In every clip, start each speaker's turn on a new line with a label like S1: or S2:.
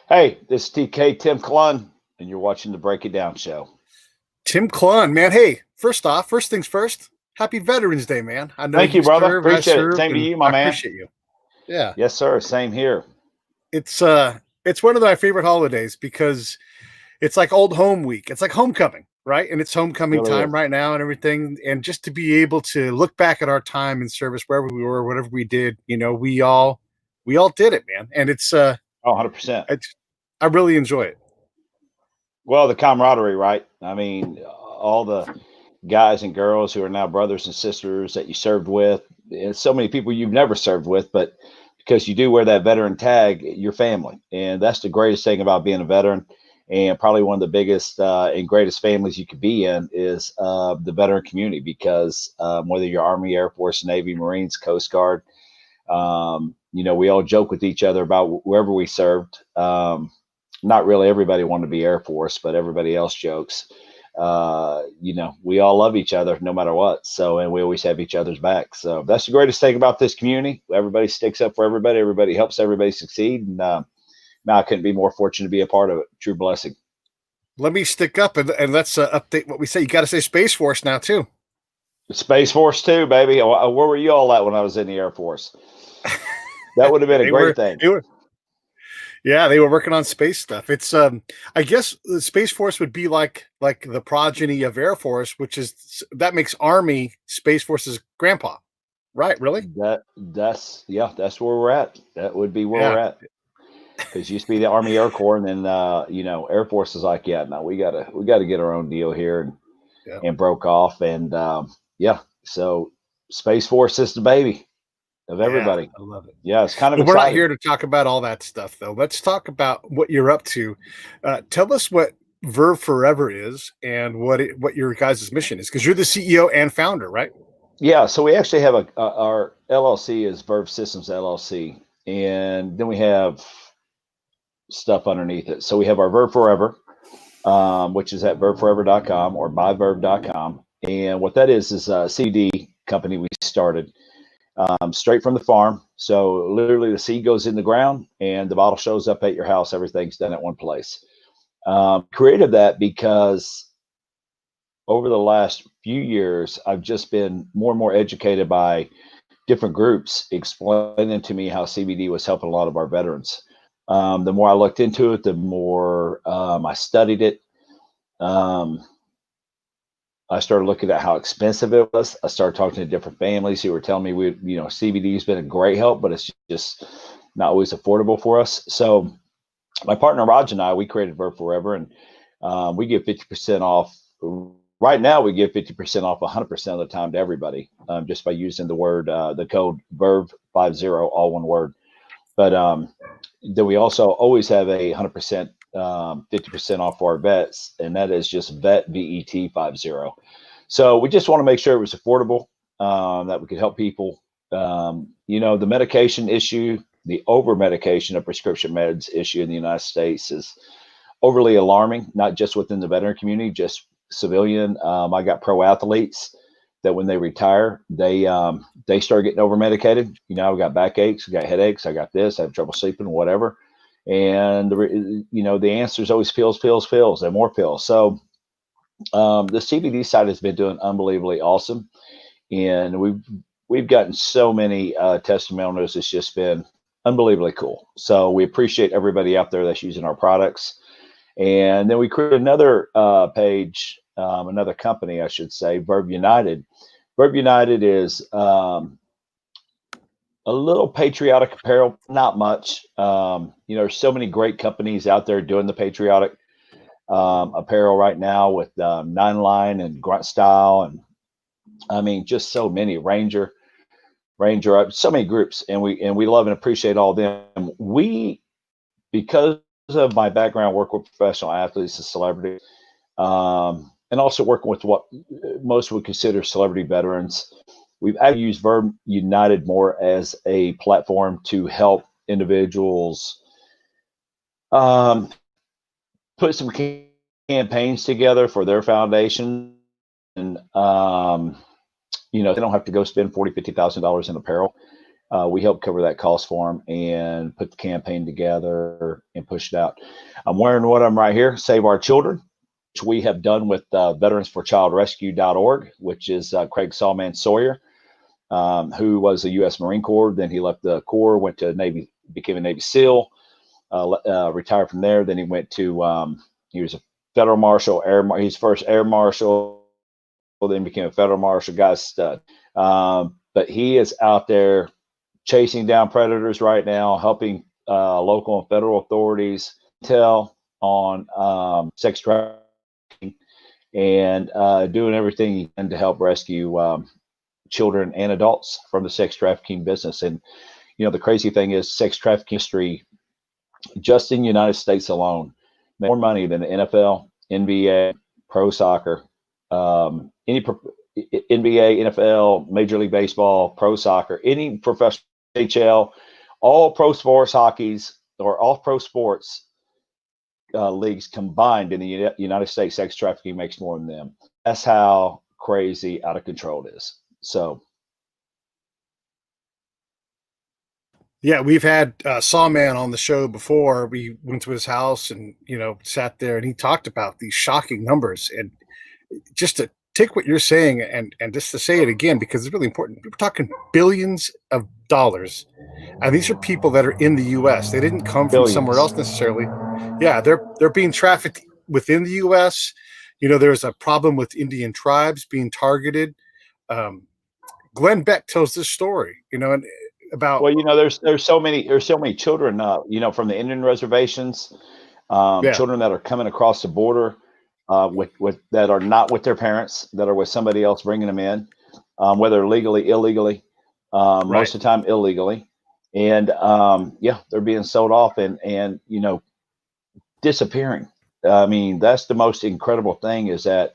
S1: Hey, this is TK Tim Klund, and you're watching the Break It Down show.
S2: Tim Klund, man. Hey, first things first. Happy Veterans Day, man. I know
S1: Thank you,
S2: you
S1: brother.
S2: serve, I
S1: Appreciate it.
S2: served,
S1: Same to
S2: and
S1: you, my
S2: I
S1: man.
S2: appreciate you. Yeah.
S1: Yes, sir. Same here.
S2: It's one of my favorite holidays because it's like old home week. It's like homecoming, right? And it's homecoming
S1: Really
S2: time
S1: is.
S2: right now and everything. And just to be able to look back at our time in service, wherever we were, whatever we did, we all did it, man. And
S1: Oh, 100%.
S2: I really enjoy it.
S1: Well, the camaraderie, right? I mean, all the guys and girls who are now brothers and sisters that you served with, and so many people you've never served with, but because you do wear that veteran tag, your family. And that's the greatest thing about being a veteran. And probably one of the biggest and greatest families you could be in is the veteran community because whether you're Army, Air Force, Navy, Marines, Coast Guard, we all joke with each other about wherever we served. Not really everybody wanted to be Air Force, but everybody else jokes. We all love each other no matter what. So, and we always have each other's back. So that's the greatest thing about this community. Everybody sticks up for everybody. Everybody helps everybody succeed. And I couldn't be more fortunate to be a part of it. True blessing.
S2: Let me stick up and let's update what we say. You got to say Space Force now, too.
S1: Space Force too, baby. Where were you all at when I was in the Air Force? That would have been a
S2: they
S1: great
S2: were,
S1: thing.
S2: they were Yeah, they were working on space stuff. It's I guess the Space Force would be like the progeny of Air Force, which is that makes Army Space Force's grandpa. Right, really?
S1: That's where we're at. That would be where we're
S2: Yeah.
S1: at. Because used to be the Army Air Corps, and then Air Force is like, yeah, no, we gotta get our own deal here,
S2: Yeah.
S1: and broke off, and so Space Force is the baby of
S2: Yeah,
S1: everybody.
S2: I love it.
S1: Yeah, it's kind of
S2: But we're not
S1: exciting.
S2: here to talk about all that stuff though. Let's talk about what you're up to. Tell us what Verve Forever is and what your guys' mission is because you're the CEO and founder, right?
S1: Yeah, so we actually have our LLC is Verve Systems LLC, and then we have stuff underneath it. So we have our Verve Forever, which is at verveforever.com or myverve.com. And what that is a CD company we started straight from the farm. So literally the seed goes in the ground and the bottle shows up at your house. Everything's done at one place. Created that because over the last few years, I've just been more and more educated by different groups explaining to me how CBD was helping a lot of our veterans. The more I looked into it, the more I studied it. Um, I started looking at how expensive it was. I started talking to different families who were telling me CBD has been a great help, but it's just not always affordable for us. So my partner Raj and I, we created Verve Forever, and we give 50% off. Right now, we give 50% off 100% of the time to everybody just by using the code Verve50, all one word. But then we also always have a 100% 50% off for our vets, and that is just VET50. So we just want to make sure it was affordable, that we could help people. The medication issue, the over medication of prescription meds issue in the United States is overly alarming, not just within the veteran community, just civilian. I got pro athletes that when they retire, they start getting over medicated. I've got backaches, I got headaches, I got this, I have trouble sleeping, whatever. And the answer is always pills, and more pills. So the CBD side has been doing unbelievably awesome, and we've gotten so many testimonials. It's just been unbelievably cool. So we appreciate everybody out there that's using our products. And then we created another page, another company, I should say, Verve United. Verve United is a little patriotic apparel, not much. There's so many great companies out there doing the patriotic apparel right now with Nine Line and Grunt Style, and I mean just so many Ranger, so many groups, and we love and appreciate all of them. Because of my background, work with professional athletes and celebrities, and also working with what most would consider celebrity veterans. We've actually used Verve United more as a platform to help individuals put some campaigns together for their foundation, and they don't have to go spend $40,000, $50,000 in apparel. We helped cover that cost for them and put the campaign together and push it out. I'm wearing what I'm right here, Save Our Children, which we have done with VeteransForChildRescue.org, which is Craig Sawman Sawyer, who was a U.S. Marine Corps. Then he left the Corps, went to Navy, became a Navy SEAL, retired from there. Then he went to, he was a Federal Marshal, he's first Air Marshal, then became a Federal Marshal, guy's stud. But he is out there chasing down predators right now, helping local and federal authorities tell on sex trafficking and doing everything he can to help rescue children and adults from the sex trafficking business. And, you know, the crazy thing is sex trafficking industry, just in the United States alone, made more money than the NFL, NBA, pro soccer, any NBA, NFL, Major League Baseball, pro soccer, any professional NHL, all pro sports hockeys or all pro sports leagues combined in the United States, sex trafficking makes more than them. That's how crazy out of control it is. So,
S2: Yeah, we've had Sawman on the show before. We went to his house and, you know, sat there, and he talked about these shocking numbers. And just to take what you're saying and just to say it again, because it's really important, we're talking billions of dollars. And these are people that are in the U.S. They didn't come from somewhere else necessarily. Yeah, they're being trafficked within the U.S. You know, there's a problem with Indian tribes being targeted. Glenn Beck tells this story, you know, and about,
S1: well, you know, there's so many children, you know, from the Indian reservations,
S2: yeah,
S1: children that are coming across the border with that are not with their parents, that are with somebody else bringing them in, whether legally, illegally,
S2: right,
S1: most of the time illegally, and yeah, they're being sold off and you know, disappearing. I mean, that's the most incredible thing is that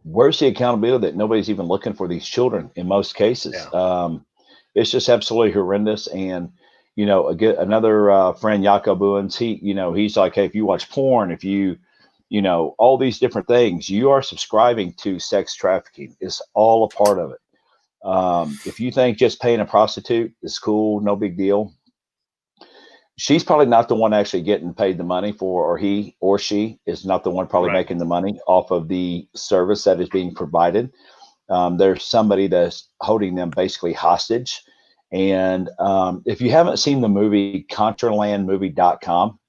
S1: where's the accountability that nobody's even looking for these children in most cases?
S2: yeah,
S1: It's just absolutely horrendous. And, you know, another friend, Jakob Owens, you know, he's like, hey, if you watch porn, if you know, all these different things, you are subscribing to sex trafficking. It's all a part of it. If you think just paying a prostitute is cool, no big deal, she's probably not the one actually getting paid the money for, or he or she is not the one probably
S2: right,
S1: making the money off of the service that is being provided. There's somebody that's holding them basically hostage. And if you haven't seen the movie ContralandMovie.com,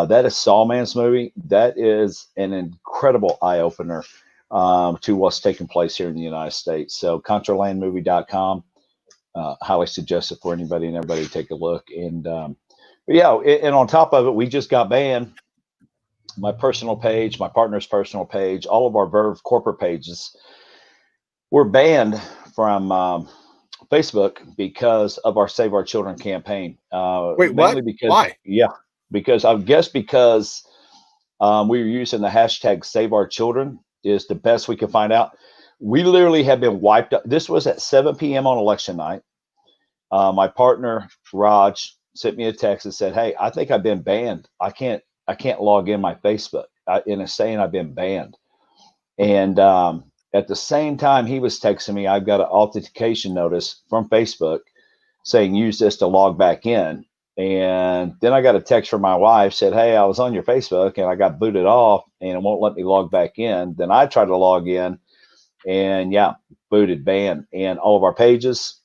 S1: that is Sawman's movie. That is an incredible eye opener to what's taking place here in the United States. So ContralandMovie.com, highly suggest it for anybody and everybody to take a look. And but yeah, and on top of it, we just got banned. My personal page, my partner's personal page, all of our Verve corporate pages were banned from Facebook because of our Save Our Children campaign.
S2: wait, what?
S1: Mainly because,
S2: Why?
S1: yeah, because I guess because we were using the hashtag Save Our Children is the best we could find out. We literally have been wiped up. This was at 7 p.m. on election night. My partner Raj sent me a text and said, "Hey, I think I've been banned. I can't log in my Facebook, and it's saying I've been banned." And at the same time he was texting me, I've got an authentication notice from Facebook saying use this to log back in. And then I got a text from my wife said, "Hey, I was on your Facebook and I got booted off and it won't let me log back in." Then I tried to log in and yeah, booted, banned, and all of our pages,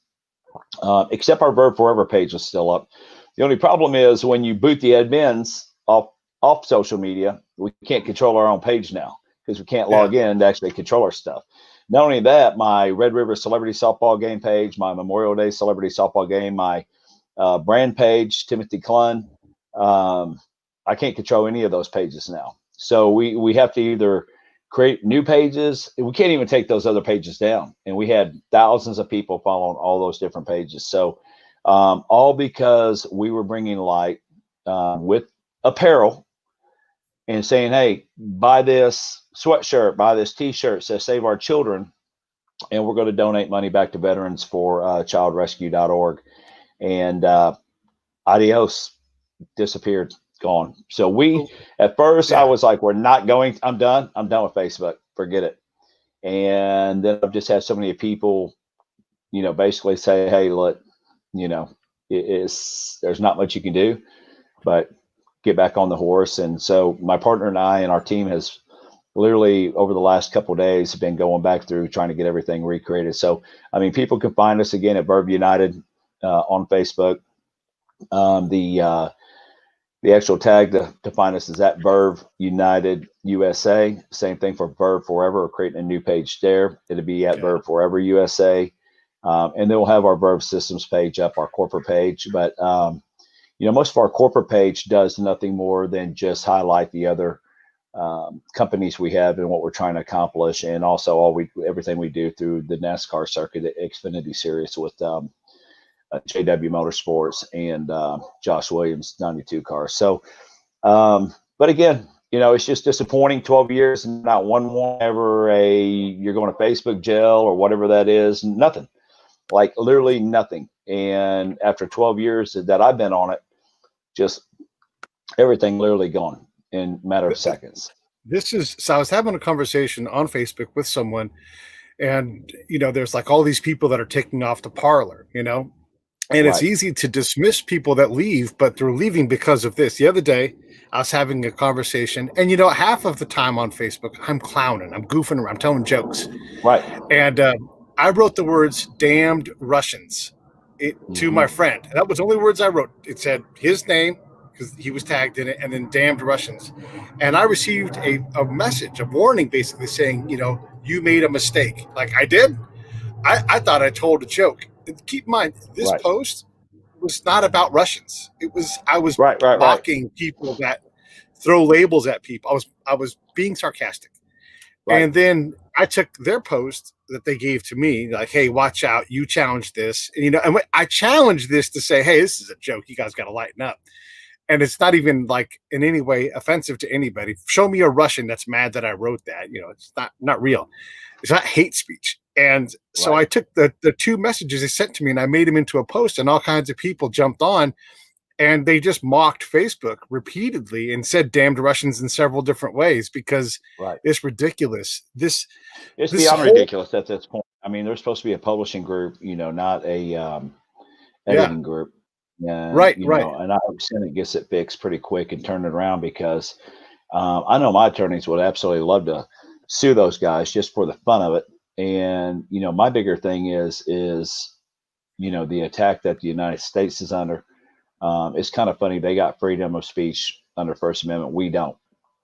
S1: except our Verve Forever page was still up. The only problem is when you boot the admins off social media, we can't control our own page now because we can't log in to actually control our stuff. Not only that, my Red River Celebrity Softball Game page, my Memorial Day Celebrity Softball Game, my brand page, Timothy Klund, I can't control any of those pages now. So we have to either create new pages. We can't even take those other pages down. And we had thousands of people following all those different pages. So all because we were bringing light with apparel and saying, hey, buy this sweatshirt, buy this t-shirt, says Save Our Children. And we're going to donate money back to veterans for childrescue.org. And adios, disappeared, gone. So we, at first, I was like, we're not going, I'm done with Facebook, forget it. And then I've just had so many people basically say, hey, look, there's not much you can do, but get back on the horse. And so my partner and I and our team has literally over the last couple of days been going back through trying to get everything recreated. So, I mean, people can find us again at Verve United on Facebook. The actual tag to find us is at Verve United USA. Same thing for Verve Forever. We're creating a new page there. It'll be at Verve Forever USA. And then we'll have our Verve Systems page up, our corporate page. But, most of our corporate page does nothing more than just highlight the other companies we have and what we're trying to accomplish. And also everything we do through the NASCAR circuit, the Xfinity Series with JW Motorsports and Josh Williams 92 cars. So, but again, it's just disappointing. 12 years and not one ever you're going to Facebook jail or whatever that is. Nothing, like literally nothing. And after 12 years that I've been on it, just everything literally gone in a matter of seconds.
S2: So I was having a conversation on Facebook with someone, and there's like all these people that are taking off the parlor, and it's easy to dismiss people that leave, but they're leaving because of this. The other day, I was having a conversation, and half of the time on Facebook, I'm clowning, I'm goofing around, I'm telling jokes.
S1: Right.
S2: And I wrote the words "damned Russians" to my friend. That was the only words I wrote. It said his name, because he was tagged in it, and then "damned Russians." And I received a message, a warning, basically saying, you made a mistake. Like I did. I thought I told a joke. Keep in mind, this post was not about Russians. I was mocking people that throw labels at people. I was being sarcastic. And then I took their post that they gave to me, like, hey, watch out, you challenged this. And and I challenged this to say, hey, this is a joke. You guys got to lighten up. And it's not even like in any way offensive to anybody. Show me a Russian that's mad that I wrote that. It's not real. It's not hate speech. And so I took the two messages they sent to me and I made them into a post, and all kinds of people jumped on and they just mocked Facebook repeatedly and said damned Russians in several different ways because it's ridiculous. It's
S1: beyond ridiculous at this point. I mean, there's supposed to be a publishing group, not a editing group. And, and I hope Senate gets it fixed pretty quick and turn it around, because I know my attorneys would absolutely love to sue those guys just for the fun of it. And, my bigger thing is, the attack that the United States is under. It's kind of funny. They got freedom of speech under First Amendment. We don't.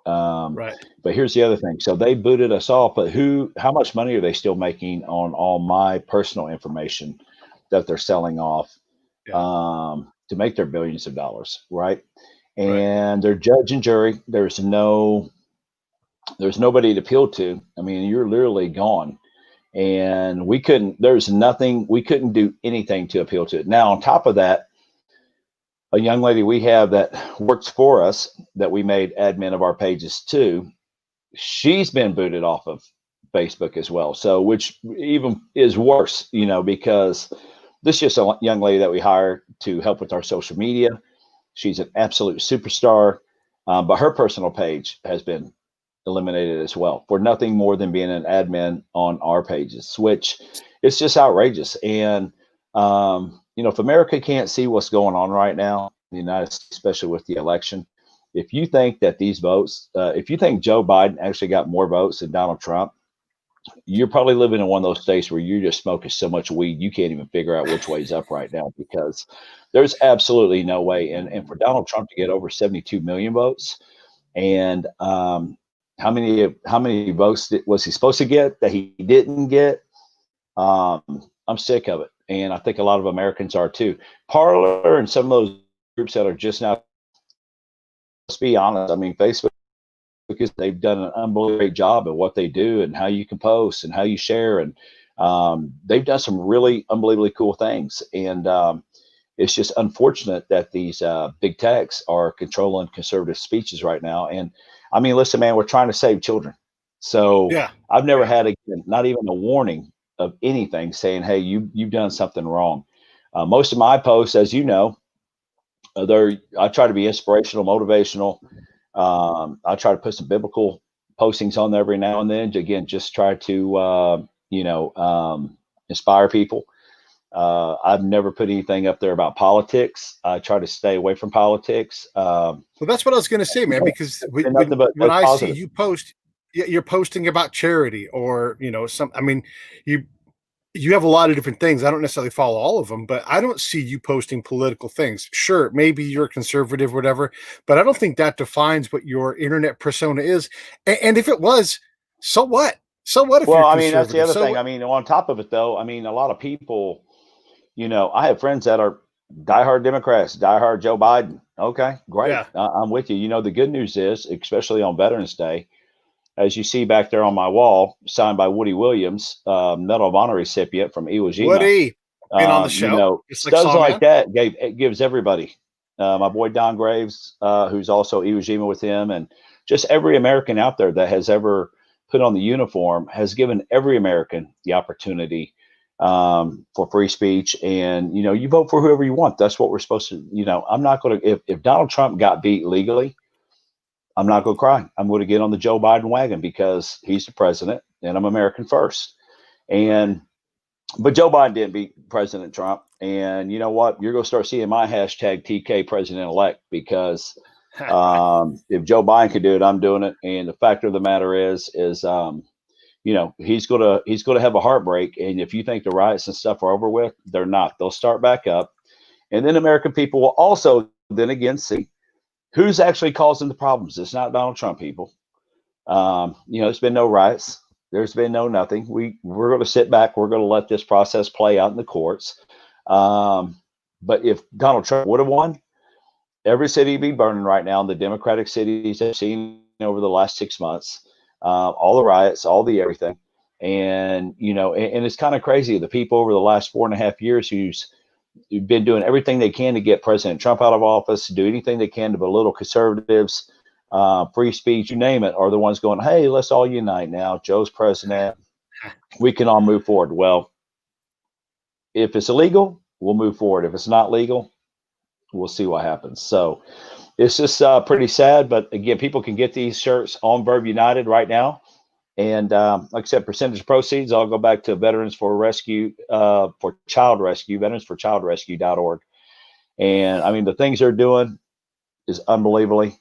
S1: But here's the other thing. So they booted us off, but how much money are they still making on all my personal information that they're selling off to make their billions of dollars? Right. And they're judge and jury. There's nobody to appeal to. I mean, you're literally gone. And we couldn't do anything to appeal to it. Now, on top of that, a young lady we have that works for us, that we made admin of our pages too, she's been booted off of Facebook as well. So, which even is worse, because this is just a young lady that we hired to help with our social media. She's an absolute superstar, but her personal page has been eliminated as well for nothing more than being an admin on our pages, which is just outrageous. And if America can't see what's going on right now in the United States, especially with the election, if you think that these votes, if you think Joe Biden actually got more votes than Donald Trump, you're probably living in one of those states where you're just smoking so much weed you can't even figure out which way's up right now, because there's absolutely no way. And for Donald Trump to get over 72 million votes, and how many votes was he supposed to get that he didn't get? I'm sick of it. And I think a lot of Americans are too. Parler and some of those groups that are just now, let's be honest, I mean, Facebook, because they've done an unbelievable great job at what they do and how you can post and how you share. And they've done some really unbelievably cool things. And it's just unfortunate that these big techs are controlling conservative speeches right now. And I mean, listen, man, we're trying to save children. So I've never had not even a warning of anything saying, hey, you've done something wrong. Most of my posts, as you know, I try to be inspirational, motivational. I try to put some biblical postings on there every now and then to, again, just try to, inspire people. I've never put anything up there about politics. I try to stay away from politics.
S2: Well, that's what I was going to say, man, because
S1: Nothing but
S2: when I see
S1: positive.
S2: you post, you're posting about charity or, some, I mean, you, you have a lot of different things. I don't necessarily follow all of them, but I don't see you posting political things. Sure, maybe you're conservative, whatever, but I don't think that defines what your internet persona is. And if it was, so what? So what if you're
S1: Well, I mean, that's the
S2: conservative?
S1: other
S2: So
S1: thing.
S2: what?
S1: I mean, on top of it, though, I mean, a lot of people, I have friends that are diehard Democrats, diehard Joe Biden. Okay, great.
S2: Yeah.
S1: I'm with you. The good news is, especially on Veterans Day, as you see back there on my wall, signed by Woody Williams, Medal of Honor recipient from Iwo Jima.
S2: Woody been on the show, just like
S1: Studs like
S2: Sawman.
S1: that it gives everybody. My boy Don Graves, who's also Iwo Jima with him, and just every American out there that has ever put on the uniform has given every American the opportunity for free speech. And you vote for whoever you want. That's what we're supposed to. I'm not going to if Donald Trump got beat legally, I'm not going to cry. I'm going to get on the Joe Biden wagon because he's the president and I'm American first. And but Joe Biden didn't beat President Trump. And you know what? You're going to start seeing my hashtag TK president elect because if Joe Biden could do it, I'm doing it. And the fact of the matter is he's gonna have a heartbreak. And if you think the riots and stuff are over with, they're not. They'll start back up. And then American people will also then again see who's actually causing the problems. It's not Donald Trump, people. There's been no riots. There's been no nothing. We're going to sit back. We're going to let this process play out in the courts. But if Donald Trump would have won, every city would be burning right now in the Democratic cities I've seen over the last 6 months. All the riots, all the everything. And, and it's kind of crazy. The people over the last 4.5 years who've been doing everything they can to get President Trump out of office, do anything they can to belittle conservatives, free speech, you name it, are the ones going, hey, let's all unite now. Joe's president. We can all move forward. Well, if it's illegal, we'll move forward. If it's not legal, we'll see what happens. So it's just pretty sad. But again, people can get these shirts on Verve United right now. And like I said, percentage proceeds, I'll go back to Veterans for Rescue, for Child Rescue, veteransforchildrescue.org. And I mean, the things they're doing is unbelievably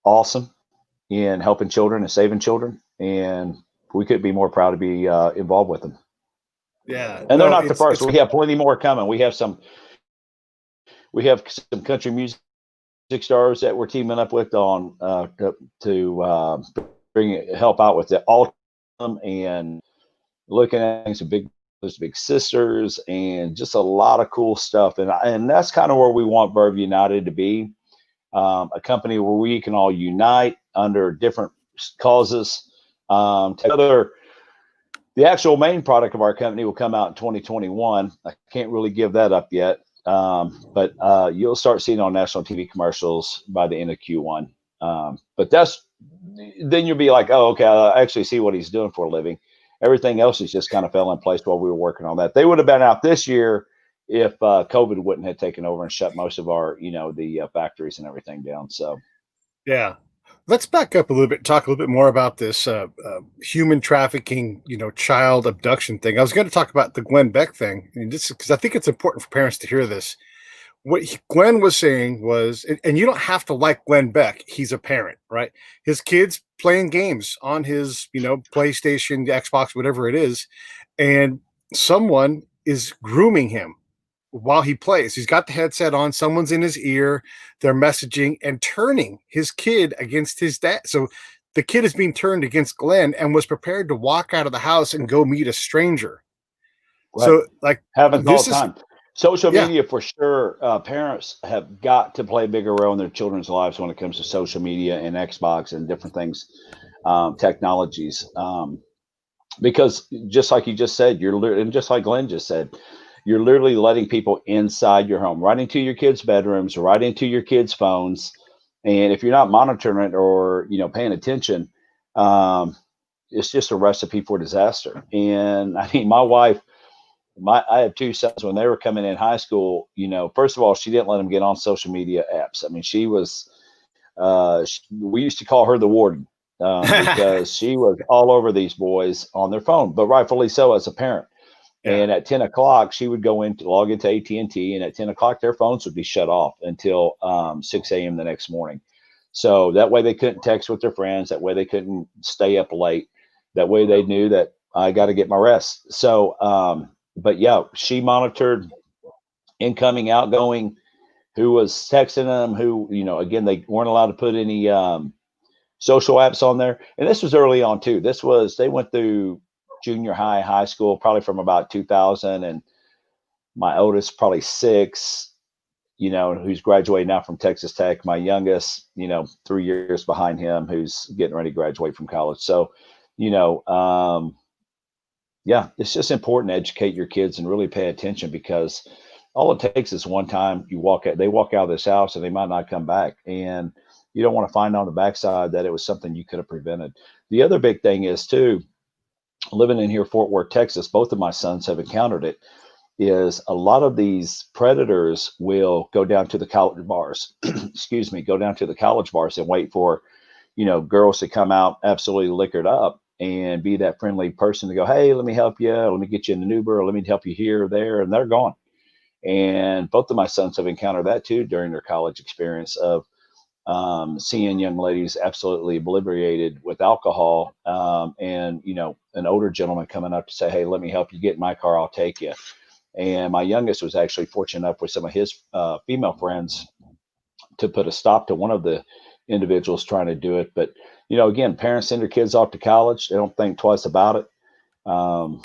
S1: awesome in helping children and saving children. And we couldn't be more proud to be involved with them.
S2: Yeah.
S1: And they're
S2: No,
S1: not the first. We have plenty more coming. We have some country music stars that we're teaming up with on to help out with the autumn and looking at some those big sisters and just a lot of cool stuff. And that's kind of where we want Verve United to be, a company where we can all unite under different causes. The actual main product of our company will come out in 2021. I can't really give that up yet. But you'll start seeing on national TV commercials by the end of Q1. But then you'll be like, oh, okay, I actually see what he's doing for a living. Everything else is just kind of fell in place while we were working on that. They would have been out this year if COVID wouldn't have taken over and shut most of our, the factories and everything down. So,
S2: yeah. Let's back up a little bit, talk a little bit more about this human trafficking, child abduction thing. I was going to talk about the Glenn Beck thing, and just because I think it's important for parents to hear this. What Glenn was saying was, and you don't have to like Glenn Beck. He's a parent, right? His kid's playing games on his, PlayStation, Xbox, whatever it is, and someone is grooming him while he plays. He's got the headset on, someone's in his ear, they're messaging and turning his kid against his dad. So the kid is being turned against Glenn and was prepared to walk out of the house and go meet a stranger.
S1: right.
S2: So, like,
S1: happens all
S2: this
S1: the
S2: is,
S1: time. Social
S2: yeah,
S1: media for sure. Parents have got to play a bigger role in their children's lives when it comes to social media and Xbox and different things, technologies. Because just like you just said, and just like Glenn just said, you're literally letting people inside your home, right into your kids' bedrooms, right into your kids' phones. And if you're not monitoring it or, paying attention, it's just a recipe for disaster. And I mean, my wife, I have two sons. When they were coming in high school, first of all, she didn't let them get on social media apps. I mean, she was, we used to call her the warden because she was all over these boys on their phone, but rightfully so as a parent.
S2: Yeah.
S1: And at 10 o'clock, she would go in to log into AT&T, and at 10 o'clock, their phones would be shut off until 6 a.m. the next morning. So that way they couldn't text with their friends. That way they couldn't stay up late. That way they knew that I got to get my rest. So, but yeah, she monitored incoming, outgoing, who was texting them, who, again, they weren't allowed to put any social apps on there. And this was early on too. They went through junior high, high school, probably from about 2000. And my oldest, probably 6, who's graduating now from Texas Tech. My youngest, 3 years behind him, who's getting ready to graduate from college. So, yeah, it's just important to educate your kids and really pay attention, because all it takes is one time they walk out of this house and they might not come back. And you don't want to find on the backside that it was something you could have prevented. The other big thing is too, living in here, Fort Worth, Texas, both of my sons have encountered it, is a lot of these predators will go down to the college bars, excuse me, go down to the college bars and wait for, girls to come out absolutely liquored up and be that friendly person to go, hey, let me help you. Let me get you in an Uber, or let me help you here or there. And they're gone. And both of my sons have encountered that too during their college experience of seeing young ladies absolutely obliterated with alcohol, and an older gentleman coming up to say, hey, let me help you, get in my car, I'll take you. And my youngest was actually fortunate enough with some of his female friends to put a stop to one of the individuals trying to do it. But again, parents send their kids off to college, they don't think twice about it. All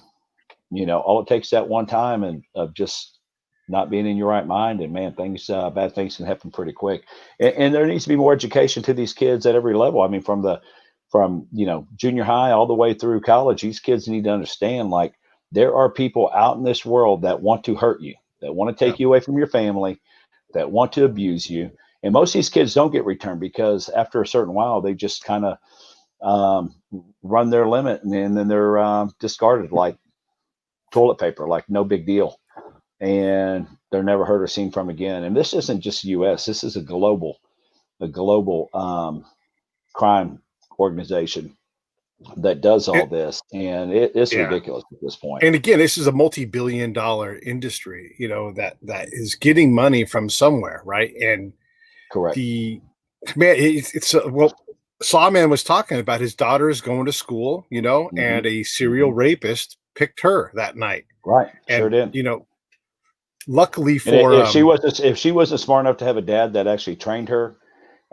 S1: it takes that one time and of just not being in your right mind, and man, bad things can happen pretty quick. And there needs to be more education to these kids at every level. I mean, from junior high all the way through college, these kids need to understand, like, there are people out in this world that want to hurt you, that want to take you away from your family, that want to abuse you. And most of these kids don't get returned, because after a certain while, they just kind of run their limit, and then they're discarded like toilet paper, like no big deal. And they're never heard or seen from again. And this isn't just U.S. This is a global crime organization that does all this, and it's ridiculous at this point.
S2: And again, this is a multi-billion-dollar industry, that is getting money from somewhere, right? And
S1: Correct.
S2: Well, Sawman was talking about his daughter's going to school, and a serial rapist picked her that night.
S1: Right.
S2: And,
S1: sure did.
S2: Luckily for
S1: if she wasn't smart enough to have a dad that actually trained her,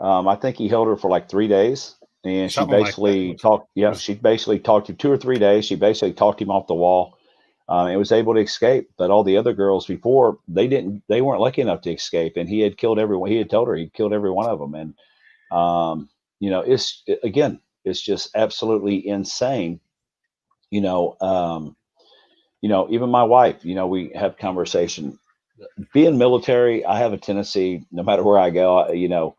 S1: I think he held her for like 3 days, and she basically talked. Yeah, she basically talked him 2 or 3 days. She basically talked him off the wall. And was able to escape, but all the other girls before, they weren't lucky enough to escape, and he had killed everyone. He had told her he'd killed every one of them. And it's just absolutely insane. Even my wife, we have conversation. Being military, I have a tendency, no matter where I go,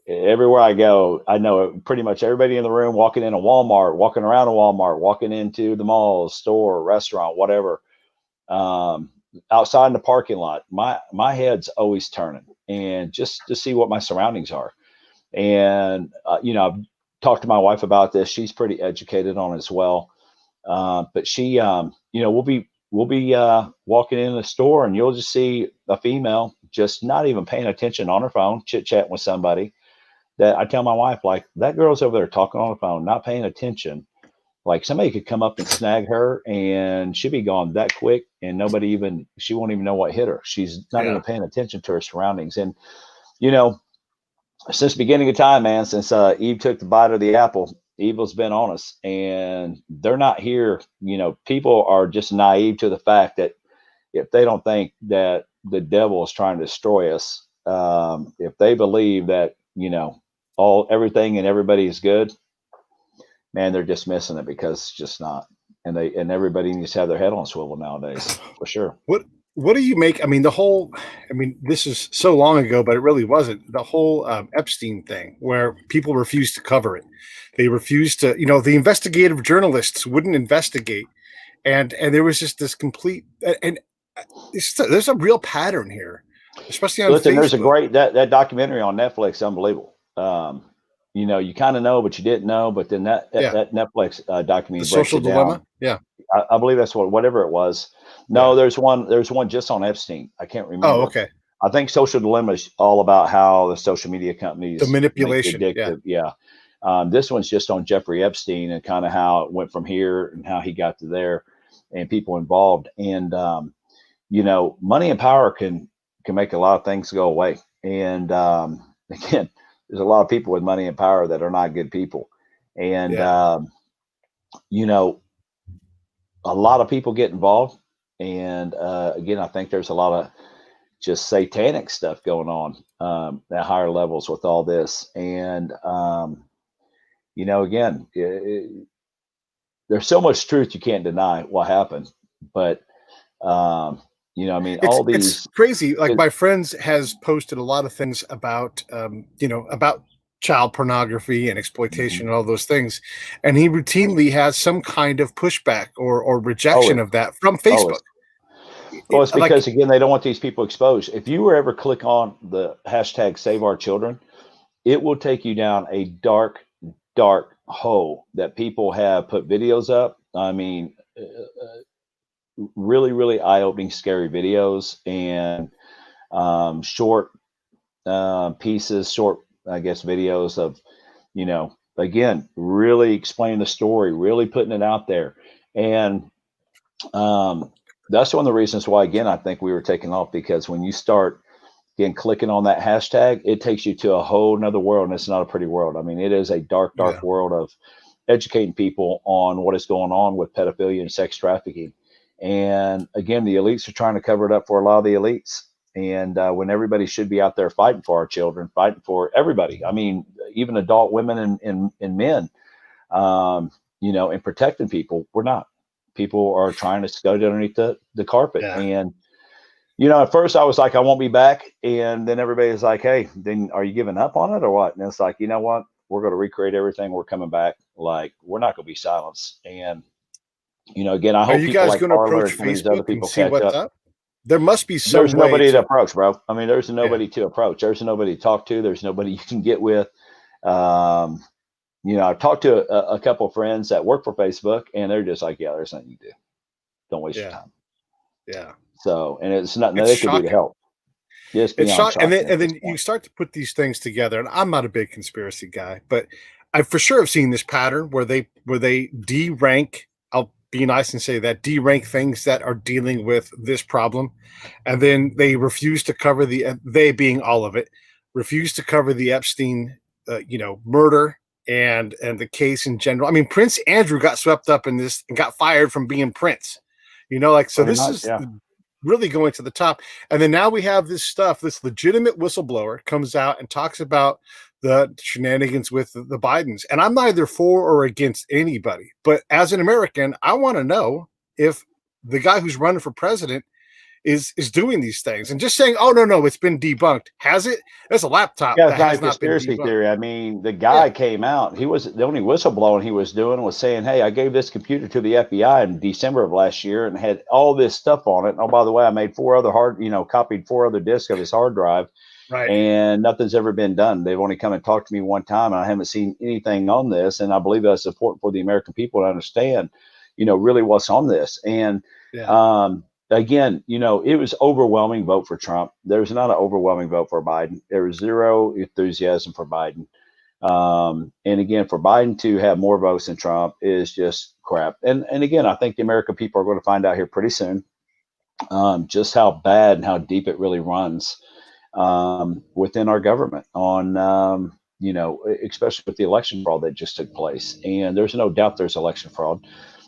S1: everywhere I go, I know pretty much everybody in the room, walking in a Walmart, walking around a Walmart, walking into the mall, store, restaurant, whatever, outside in the parking lot, my head's always turning, and just to see what my surroundings are. And, I've talked to my wife about this. She's pretty educated on it as well. But she, we'll be walking in the store, and you'll just see a female just not even paying attention on her phone, chit chatting with somebody. That I tell my wife, like, that girl's over there talking on the phone, not paying attention. Like, somebody could come up and snag her, and she'll be gone that quick, and she won't even know what hit her. She's not even paying attention to her surroundings. And, since the beginning of time, man, since Eve took the bite of the apple, evil's been on us, and they're not here. People are just naive to the fact that if they don't think that the devil is trying to destroy us, if they believe that, everything and everybody is good, man, they're just missing it, because it's just not. And everybody needs to have their head on a swivel nowadays, for sure.
S2: What do you make? I mean, this is so long ago, but it really wasn't. The whole Epstein thing, where people refused to cover it. They refused to, the investigative journalists wouldn't investigate. And there was just this complete, and there's a real pattern here, especially on Facebook.
S1: There's a great, that documentary on Netflix, unbelievable. You kind of know, but you didn't know. But then that Netflix documentary,
S2: The Social Dilemma. Yeah.
S1: I believe that's whatever it was. No,
S2: Yeah.
S1: there's one just on Epstein. I can't
S2: Oh,
S1: remember.
S2: okay.
S1: I think Social Dilemma is all about how the social media
S2: The
S1: companies make it
S2: manipulation. Yeah.
S1: addictive. Yeah. This one's just on Jeffrey Epstein and kind of how it went from here and how he got to there and people involved. And, money and power can make a lot of things go away. And, again, there's a lot of people with money and power that are not good people. And,
S2: Yeah.
S1: you know, a lot of people get involved. And, again, I think there's a lot of just satanic stuff going on at higher levels with all this. And, again, there's so much truth you can't deny what happened. But, I mean, all
S2: It's
S1: these,
S2: crazy. Like
S1: it,
S2: my friends has posted a lot of things about about child pornography and exploitation
S1: mhm.
S2: and all those things, and he routinely has some kind of pushback or
S1: oh,
S2: rejection
S1: it,
S2: of that from
S1: oh,
S2: Facebook.
S1: it's, well, it's
S2: Like,
S1: because again, they don't want these people exposed. If you were ever click on the hashtag Save Our Children, it will take you down a dark, dark hole that people have put videos up. I mean, really, really eye-opening, scary videos and short pieces, short, I guess, videos of, again, really explaining the story, really putting it out there. And that's one of the reasons why, again, I think we were taken off because when you start, again, clicking on that hashtag, it takes you to a whole nother world. And it's not a pretty world. I mean, it is a dark,
S2: yeah,
S1: dark world of educating people on what is going on with pedophilia and sex trafficking. And again, the elites are trying to cover it up for a lot of the elites. And when everybody should be out there fighting for our children, fighting for everybody. I mean, even adult women and men, and protecting people, we're not. People are trying to scud underneath the carpet.
S2: yeah.
S1: And, at first I was like, I won't be back. And then everybody's like, hey, then are you giving up on it or what? And it's like, you know what? We're going to recreate everything. We're coming back. Like, we're not going to be silenced. And, again, I
S2: Are
S1: hope
S2: you
S1: people
S2: guys
S1: like
S2: going to
S1: Parler
S2: approach
S1: and some of these other
S2: Facebook and
S1: people
S2: see
S1: catch
S2: what's
S1: up.
S2: up? There must be some
S1: There's
S2: way
S1: nobody to
S2: to.
S1: approach, bro. I mean, there's
S2: Yeah,
S1: nobody to approach. There's nobody to talk to. There's nobody you can get with. Um, I've talked to a couple of friends that work for Facebook, and they're just like, yeah, there's nothing you do. Don't waste your
S2: yeah,
S1: time.
S2: yeah.
S1: So, and it's nothing
S2: It's
S1: they could do to
S2: shocking.
S1: help. Just
S2: It's
S1: beyond
S2: shock, and then
S1: shocking at this
S2: you
S1: point.
S2: start to put these things together. And I'm not a big conspiracy guy, but I for sure have seen this pattern where they de-rank. I'll be nice and say that de-rank things that are dealing with this problem, and then they refuse to cover they being all of it, refuse to cover the Epstein, murder and the case in general. I mean, Prince Andrew got swept up in this and got fired from being Prince. Like so.
S1: Pretty
S2: This
S1: much,
S2: is
S1: yeah.
S2: really going to the top. And then now we have this stuff, this legitimate whistleblower comes out and talks about the shenanigans with the Bidens. And I'm neither for or against anybody, but as an American, I want to know if the guy who's running for president is doing these things and just saying, oh no, it's been debunked. Has it? That's a laptop
S1: Yeah, it's
S2: that
S1: not a
S2: has not been
S1: conspiracy
S2: debunked.
S1: theory. I mean, the
S2: Yeah,
S1: guy came out. He was the only whistleblowing he was doing was saying, "Hey, I gave this computer to the FBI in December of last year and had all this stuff on it. And oh, by the way, I made copied 4 other disks of his hard drive,
S2: right.
S1: and nothing's ever been done. They've only come and talked to me one time, and I haven't seen anything on this. And I believe that's important for the American people to understand, really what's on this. And
S2: Yeah.
S1: again, it was overwhelming vote for Trump. There's not an overwhelming vote for Biden. There was zero enthusiasm for Biden. And again, for Biden to have more votes than Trump is just crap. And again, I think the American people are going to find out here pretty soon just how bad and how deep it really runs within our government on, especially with the election fraud that just took place. And there's no doubt there's election fraud.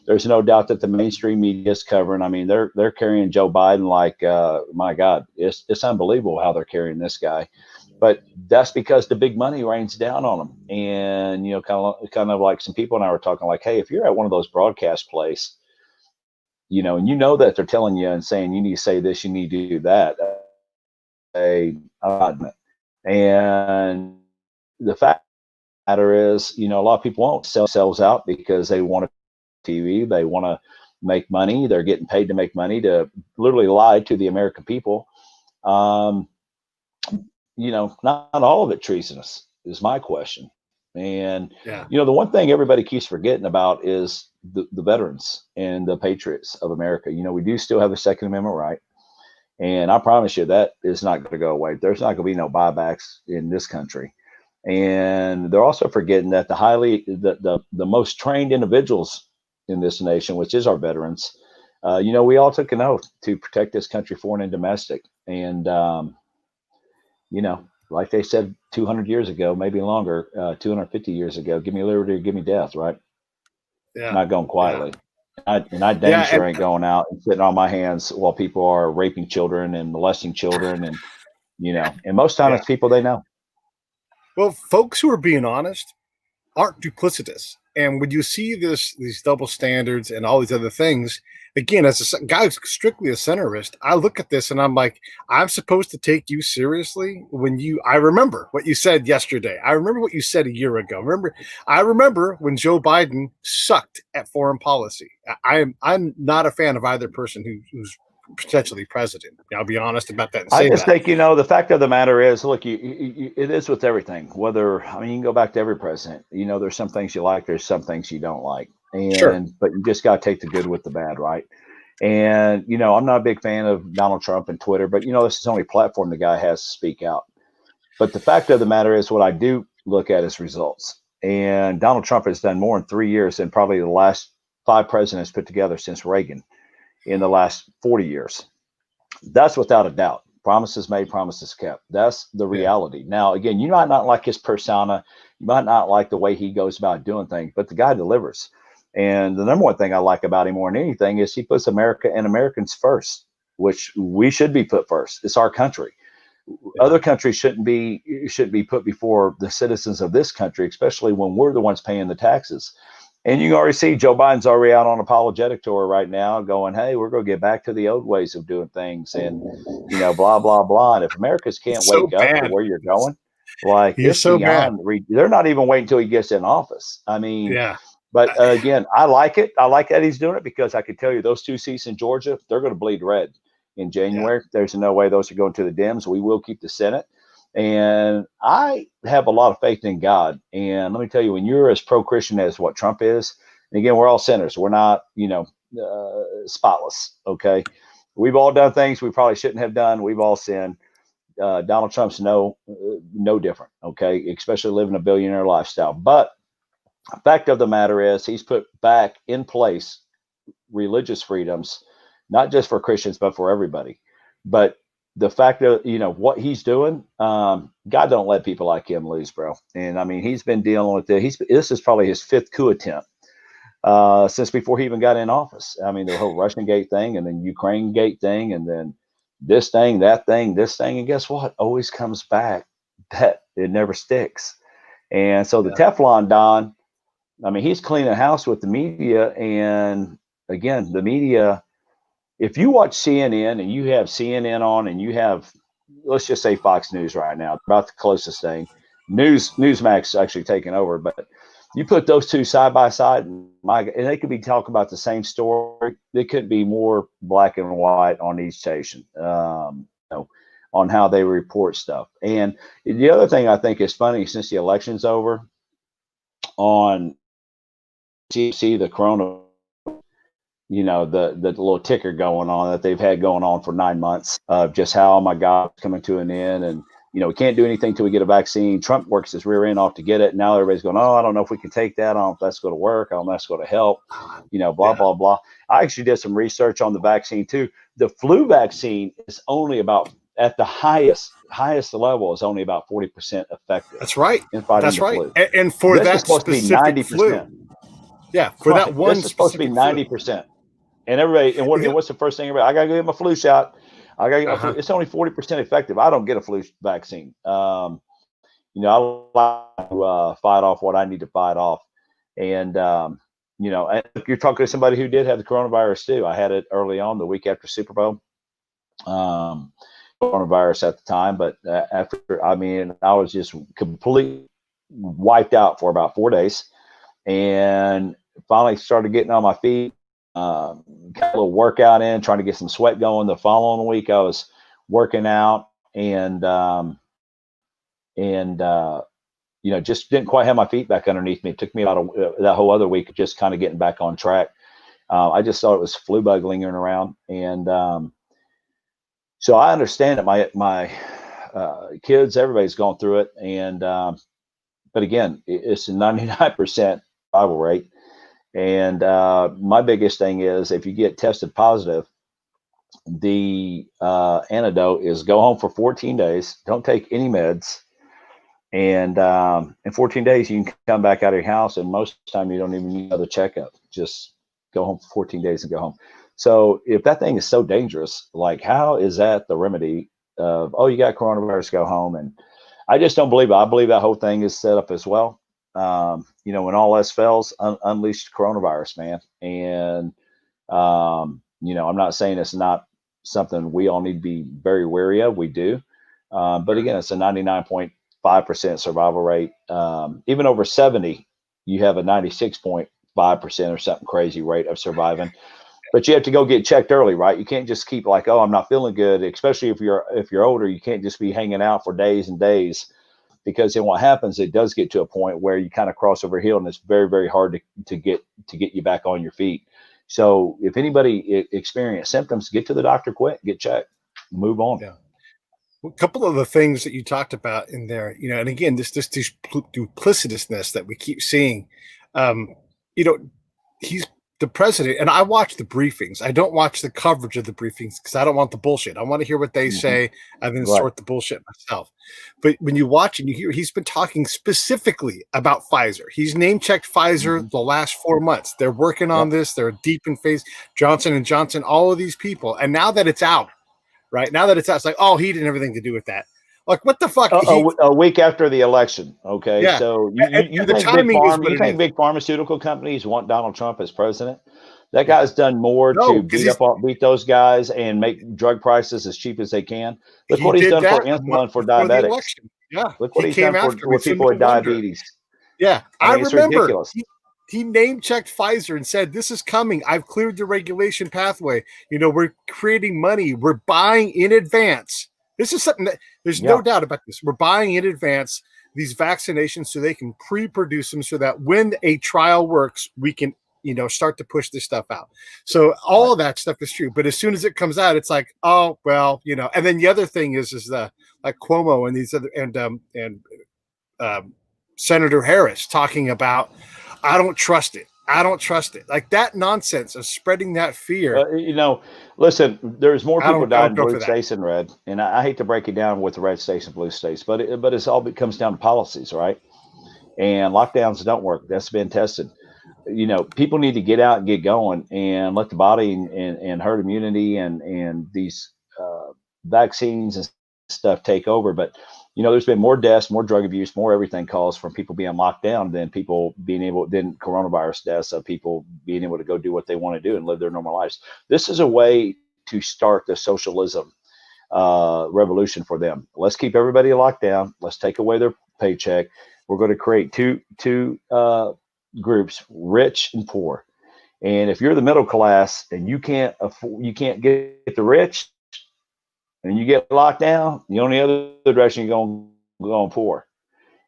S1: There's no doubt that the mainstream media is covering. I mean, they're carrying Joe Biden like, my God, it's unbelievable how they're carrying this guy. But that's because the big money rains down on them. And kind of like some people and I were talking like, hey, if you're at one of those broadcast places, and that they're telling you and saying you need to say this, you need to do that. And the fact of the matter is, a lot of people won't sell themselves out because they want TV. They want to make money. They're getting paid to make money to literally lie to the American people. Um, not all of it treasonous is my question. And,
S2: Yeah.
S1: the one thing everybody keeps forgetting about is the veterans and the patriots of America. We do still have the Second Amendment right. And I promise you that is not going to go away. There's not going to be no buybacks in this country. And they're also forgetting that the most trained individuals in this nation, which is our veterans, we all took an oath to protect this country, foreign and domestic. And, like they said 200 years ago, maybe longer, 250 years ago, give me liberty or give me death, right?
S2: Yeah.
S1: Not going quietly. I dang
S2: Yeah,
S1: sure
S2: and
S1: ain't going out and sitting on my hands while people are raping children and molesting children. And, and most time
S2: yeah.
S1: it's people they know.
S2: Well, folks who are being honest aren't duplicitous. And when you see these double standards and all these other things, again, as a guy who's strictly a centerist, I look at this and I'm like, I'm supposed to take you seriously I remember what you said yesterday. I remember what you said a year ago. I remember when Joe Biden sucked at foreign policy. I'm not a fan of either person who's potentially president. I'll be honest about that and
S1: I
S2: say
S1: just
S2: that.
S1: think, the fact of the matter is, look, it is with everything. You can go back to every president. There's some things you like, there's some things you don't like,
S2: Sure.
S1: but you just got to take the good with the bad, right? And I'm not a big fan of Donald Trump and Twitter, but this is the only platform the guy has to speak out. But the fact of the matter is, what I do look at is results. And Donald Trump has done more in 3 years than probably the last 5 presidents put together since Reagan in the last 40 years. That's without a doubt. Promises made, promises kept. That's the reality. Yeah. Now, again, you might not like his persona. You might not like the way he goes about doing things, but the guy delivers. And the number one thing I like about him more than anything is he puts America and Americans first, which we should be put first. It's our country. Yeah. Other countries shouldn't be put before the citizens of this country, especially when we're the ones paying the taxes. And you can already see Joe Biden's already out on apologetic tour right now going, hey, we're going to get back to the old ways of doing things and, blah, blah, blah. And if Americans can't wake up to where you're going, like
S2: He's
S1: it's
S2: so
S1: beyond, they're not even waiting until he gets in office. I mean,
S2: yeah.
S1: But again, I like it. I like that he's doing it because I can tell you those 2 seats in Georgia, they're going to bleed red in January. Yeah. There's no way those are going to the Dems. We will keep the Senate. And I have a lot of faith in God. And let me tell you, when you're as pro-Christian as what Trump is, and again, we're all sinners. We're not, spotless. Okay. We've all done things we probably shouldn't have done. We've all sinned. Donald Trump's no different. Okay. Especially living a billionaire lifestyle. But the fact of the matter is he's put back in place religious freedoms, not just for Christians, but for everybody. But the fact that, what he's doing, God don't let people like him lose, bro. And I mean, he's been dealing with it. This is probably his 5th coup attempt since before he even got in office. I mean, the whole Russian gate thing and then Ukraine gate thing and then this thing, that thing, this thing. And guess what? Always comes back that it never sticks. And so the Teflon Don, I mean, he's cleaning house with the media. And again, the media, if you watch CNN and you have CNN on and you have, let's just say Fox News right now, about the closest thing, Newsmax actually taking over, but you put those two side by side, and they could be talking about the same story. They could be more black and white on each station, on how they report stuff. And the other thing I think is funny, since the election's over, on CC, the corona, the little ticker going on that they've had going on for 9 months of just how, oh my God, it's coming to an end. And, we can't do anything till we get a vaccine. Trump works his rear end off to get it. Now everybody's going, oh, I don't know if we can take that. I don't know if that's going to work. I don't know if that's going to help, blah, blah. I actually did some research on the vaccine too. The flu vaccine is only about, at the highest level, is only about 40% effective.
S2: That's right.
S1: In fighting
S2: That's
S1: the
S2: right.
S1: flu.
S2: And for
S1: this
S2: that
S1: is supposed to be 90%.
S2: Flu. Yeah, for that one.
S1: This is supposed to be 90%. And everybody, and what's the first thing? I gotta get my flu shot. I gotta get my flu. It's only 40% effective. I don't get a flu vaccine. I like to fight off what I need to fight off. And you're talking to somebody who did have the coronavirus too. I had it early on, the week after Super Bowl. Coronavirus at the time, but I was just completely wiped out for about 4 days, and finally started getting on my feet. Got a little workout in, trying to get some sweat going. The following week, I was working out, and just didn't quite have my feet back underneath me. It took me about that whole other week of just kind of getting back on track. I just thought it was flu bug lingering around. And so I understand that my kids, everybody's gone through it. And but again, it's a 99% survival rate. And my biggest thing is if you get tested positive, the antidote is go home for 14 days. Don't take any meds. And in 14 days, you can come back out of your house. And most of the time, you don't even need another checkup. Just go home for 14 days and go home. So if that thing is so dangerous, like how is that the remedy of, oh, you got coronavirus, go home? And I just don't believe it. I believe that whole thing is set up as well. When all else fails, unleash coronavirus, man. And, I'm not saying it's not something we all need to be very wary of. We do. But again, it's a 99.5% survival rate. Even over 70, you have a 96.5% or something crazy rate of surviving. But you have to go get checked early, right? You can't just keep like, oh, I'm not feeling good. Especially if you're older, you can't just be hanging out for days and days, because then what happens, it does get to a point where you kind of cross over hill, and it's very, very hard to get you back on your feet. So if anybody experience symptoms, get to the doctor quick, get checked, move on.
S2: Yeah. A couple of the things that you talked about in there, and again, this duplicitousness that we keep seeing, he's the president, and I watch the briefings. I don't watch the coverage of the briefings because I don't want the bullshit. I want to hear what they say and then sort the bullshit myself. But when you watch and you hear, he's been talking specifically about Pfizer. He's name checked Pfizer the last 4 months. They're working on this. They're deep in phase. Johnson & Johnson, all of these people. And now that it's out, right? Now that it's out, it's like, oh, he didn't have anything to do with that. Like, what the fuck?
S1: A week after the election. Okay.
S2: Yeah.
S1: So you think big pharmaceutical companies want Donald Trump as president? That guy's done more to beat those guys and make drug prices as cheap as they can. Look what he's done for insulin for diabetics.
S2: Yeah.
S1: Look what he's done for people with diabetes.
S2: Yeah. I
S1: mean,
S2: remember.
S1: It's ridiculous.
S2: He name checked Pfizer and said, this is coming. I've cleared the regulation pathway. We're creating money. We're buying in advance. This is something that there's no doubt about this. We're buying in advance these vaccinations so they can pre-produce them so that when a trial works, we can, start to push this stuff out. So all of that stuff is true. But as soon as it comes out, it's like, oh, well, and then the other thing is like Cuomo and these other, and Senator Harris talking about, I don't trust it. I don't trust it. Like that nonsense of spreading that fear.
S1: Listen, there's more people died in blue states than red. And I hate to break it down with the red states and blue states, but it's all comes down to policies, right? And lockdowns don't work. That's been tested. People need to get out and get going and let the body and herd immunity and these vaccines and stuff take over. But there's been more deaths, more drug abuse, more everything caused from people being locked down than coronavirus deaths of people being able to go do what they want to do and live their normal lives. This is a way to start the socialism revolution for them. Let's keep everybody locked down. Let's take away their paycheck. We're going to create two groups, rich and poor. And if you're the middle class and you can't get the rich, and you get locked down, the only other direction you're going to go poor.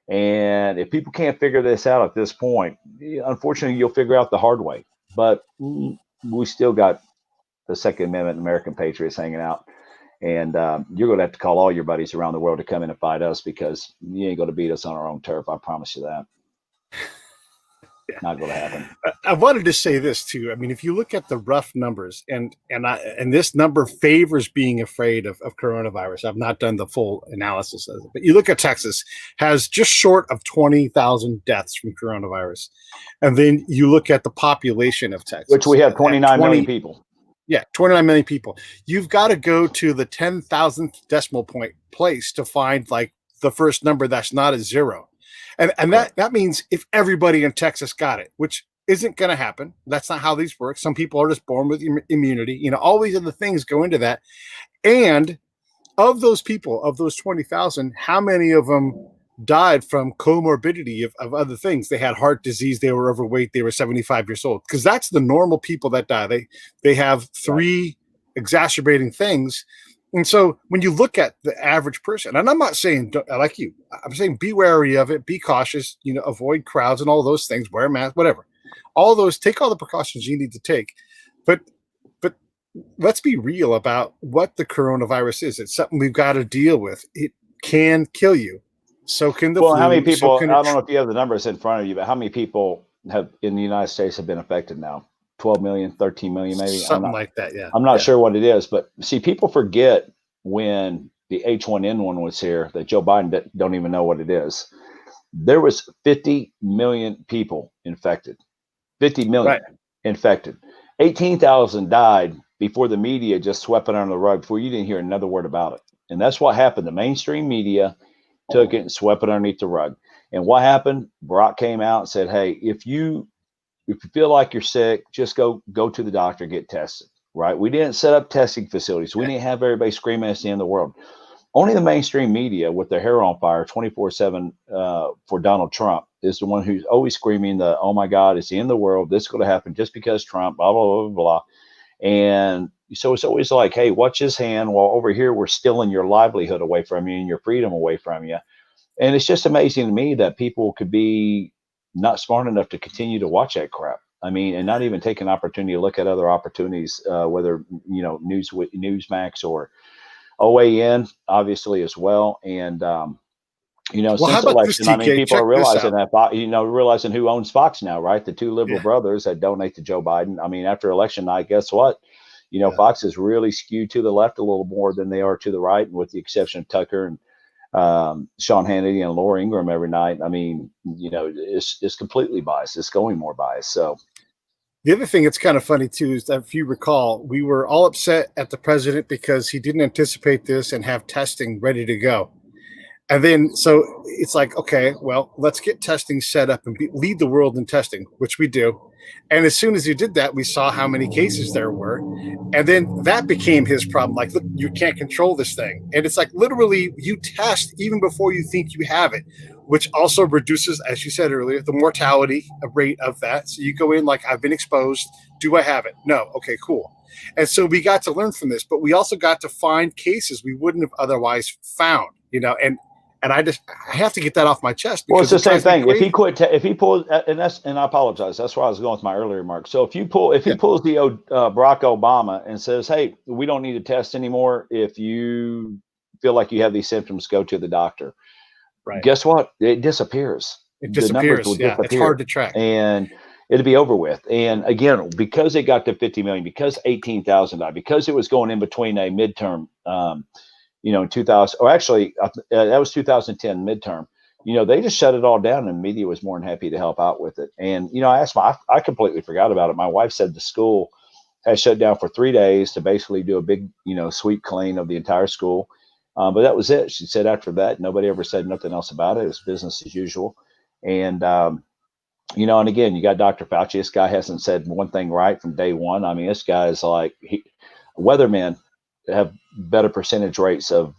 S1: And if people can't figure this out at this point, unfortunately, you'll figure out the hard way. But we still got the Second Amendment American patriots hanging out. And you're going to have to call all your buddies around the world to come in and fight us, because you ain't going to beat us on our own turf. I promise you that. Not going to happen.
S2: I wanted to say this too. I mean, if you look at the rough numbers, and this number favors being afraid of coronavirus. I've not done the full analysis of it, but you look at Texas has just short of 20,000 deaths from coronavirus, and then you look at the population of Texas,
S1: which we have 29 million people.
S2: Yeah, 29 million people. You've got to go to the 10,000th decimal point place to find like the first number that's not a zero. And that means if everybody in Texas got it, which isn't going to happen. That's not how these work. Some people are just born with immunity. All these other things go into that. And of those people, of those 20,000, how many of them died from comorbidity of other things? They had heart disease. They were overweight. They were 75 years old. Because that's the normal people that die. They have three exacerbating things. And so when you look at the average person, and I'm not saying like you, I'm saying be wary of it, be cautious, avoid crowds and all those things, wear a mask, whatever. All those, take all the precautions you need to take. But but let's be real about what the coronavirus is. It's something we've got to deal with. It can kill you. So can the
S1: Well, how many
S2: flu. So
S1: people?
S2: can
S1: I
S2: it.
S1: don't know if you have the numbers in front of you, but how many people have in the United States have been affected now? 12 million, 13 million, maybe.
S2: Something like that. Yeah.
S1: I'm not
S2: Yeah.
S1: sure what it is, but see, people forget when the H1N1 was here that Joe Biden don't even know what it is. There was 50 million people infected. 50 million infected. 18,000 died before the media just swept it under the rug, before you didn't hear another word about it. And that's what happened. The mainstream media took it and swept it underneath the rug. And what happened? Barack came out and said, "Hey, if you feel like you're sick, just go to the doctor, get tested." Right? We didn't set up testing facilities. We didn't have everybody screaming it's the end of the world. Only the mainstream media, with their hair on fire 24/7 for Donald Trump, is the one who's always screaming "Oh my God, it's the end of the world. This is going to happen just because Trump." Blah blah blah blah. And so it's always like, "Hey, watch his hand," while over here we're stealing your livelihood away from you and your freedom away from you. And it's just amazing to me that people could be not smart enough to continue to watch that crap. I mean, and not even take an opportunity to look at other opportunities, whether Newsmax or OAN, obviously as well. And
S2: Well, how
S1: since
S2: about this,
S1: election, I mean,
S2: TK?
S1: people are
S2: Check this
S1: realizing
S2: out.
S1: that realizing who owns Fox now, right? The two liberal
S2: Yeah.
S1: brothers that donate to Joe Biden. I mean, after election night, guess what?
S2: Yeah.
S1: Fox is really skewed to the left a little more than they are to the right, with the exception of Tucker and Sean Hannity and Laura Ingraham every night. I mean, it's completely biased. It's going more biased. So
S2: The other thing that's kind of funny too is that, if you recall, we were all upset at the president because he didn't anticipate this and have testing ready to go. And then, so it's like, okay, well, let's get testing set up and lead the world in testing, which we do. And as soon as he did that, we saw how many cases there were. And then that became his problem. Like, look, you can't control this thing. And it's like, literally, you test even before you think you have it, which also reduces, as you said earlier, the mortality rate of that. So you go in like, I've been exposed. Do I have it? No. Okay, cool. And so we got to learn from this, but we also got to find cases we wouldn't have otherwise found, and I have to get that off my chest,
S1: well, it's
S2: because
S1: the
S2: it
S1: same
S2: drives me
S1: thing. If he
S2: crazy.
S1: if he pulls, and I apologize, that's where I was going with my earlier remark. So if he
S2: Yeah.
S1: pulls the Barack Obama and says, "Hey, we don't need to test anymore. If you feel like you have these symptoms, go to the doctor."
S2: Right.
S1: Guess what? It disappears.
S2: It
S1: The numbers
S2: disappears.
S1: will
S2: Yeah. It's hard
S1: disappear,
S2: to track.
S1: and it'll be over with. And again, because it got to 50 million, because 18,000 died, because it was going in between a midterm, in 2000, or actually, that was 2010 midterm. They just shut it all down, and the media was more than happy to help out with it. And I asked I completely forgot about it. My wife said the school had shut down for 3 days to basically do a big, sweep clean of the entire school. But that was it. She said after that, nobody ever said nothing else about it. It was business as usual. And, and again, you got Dr. Fauci. This guy hasn't said one thing right from day one. I mean, this guy is like, weathermen have better percentage rates of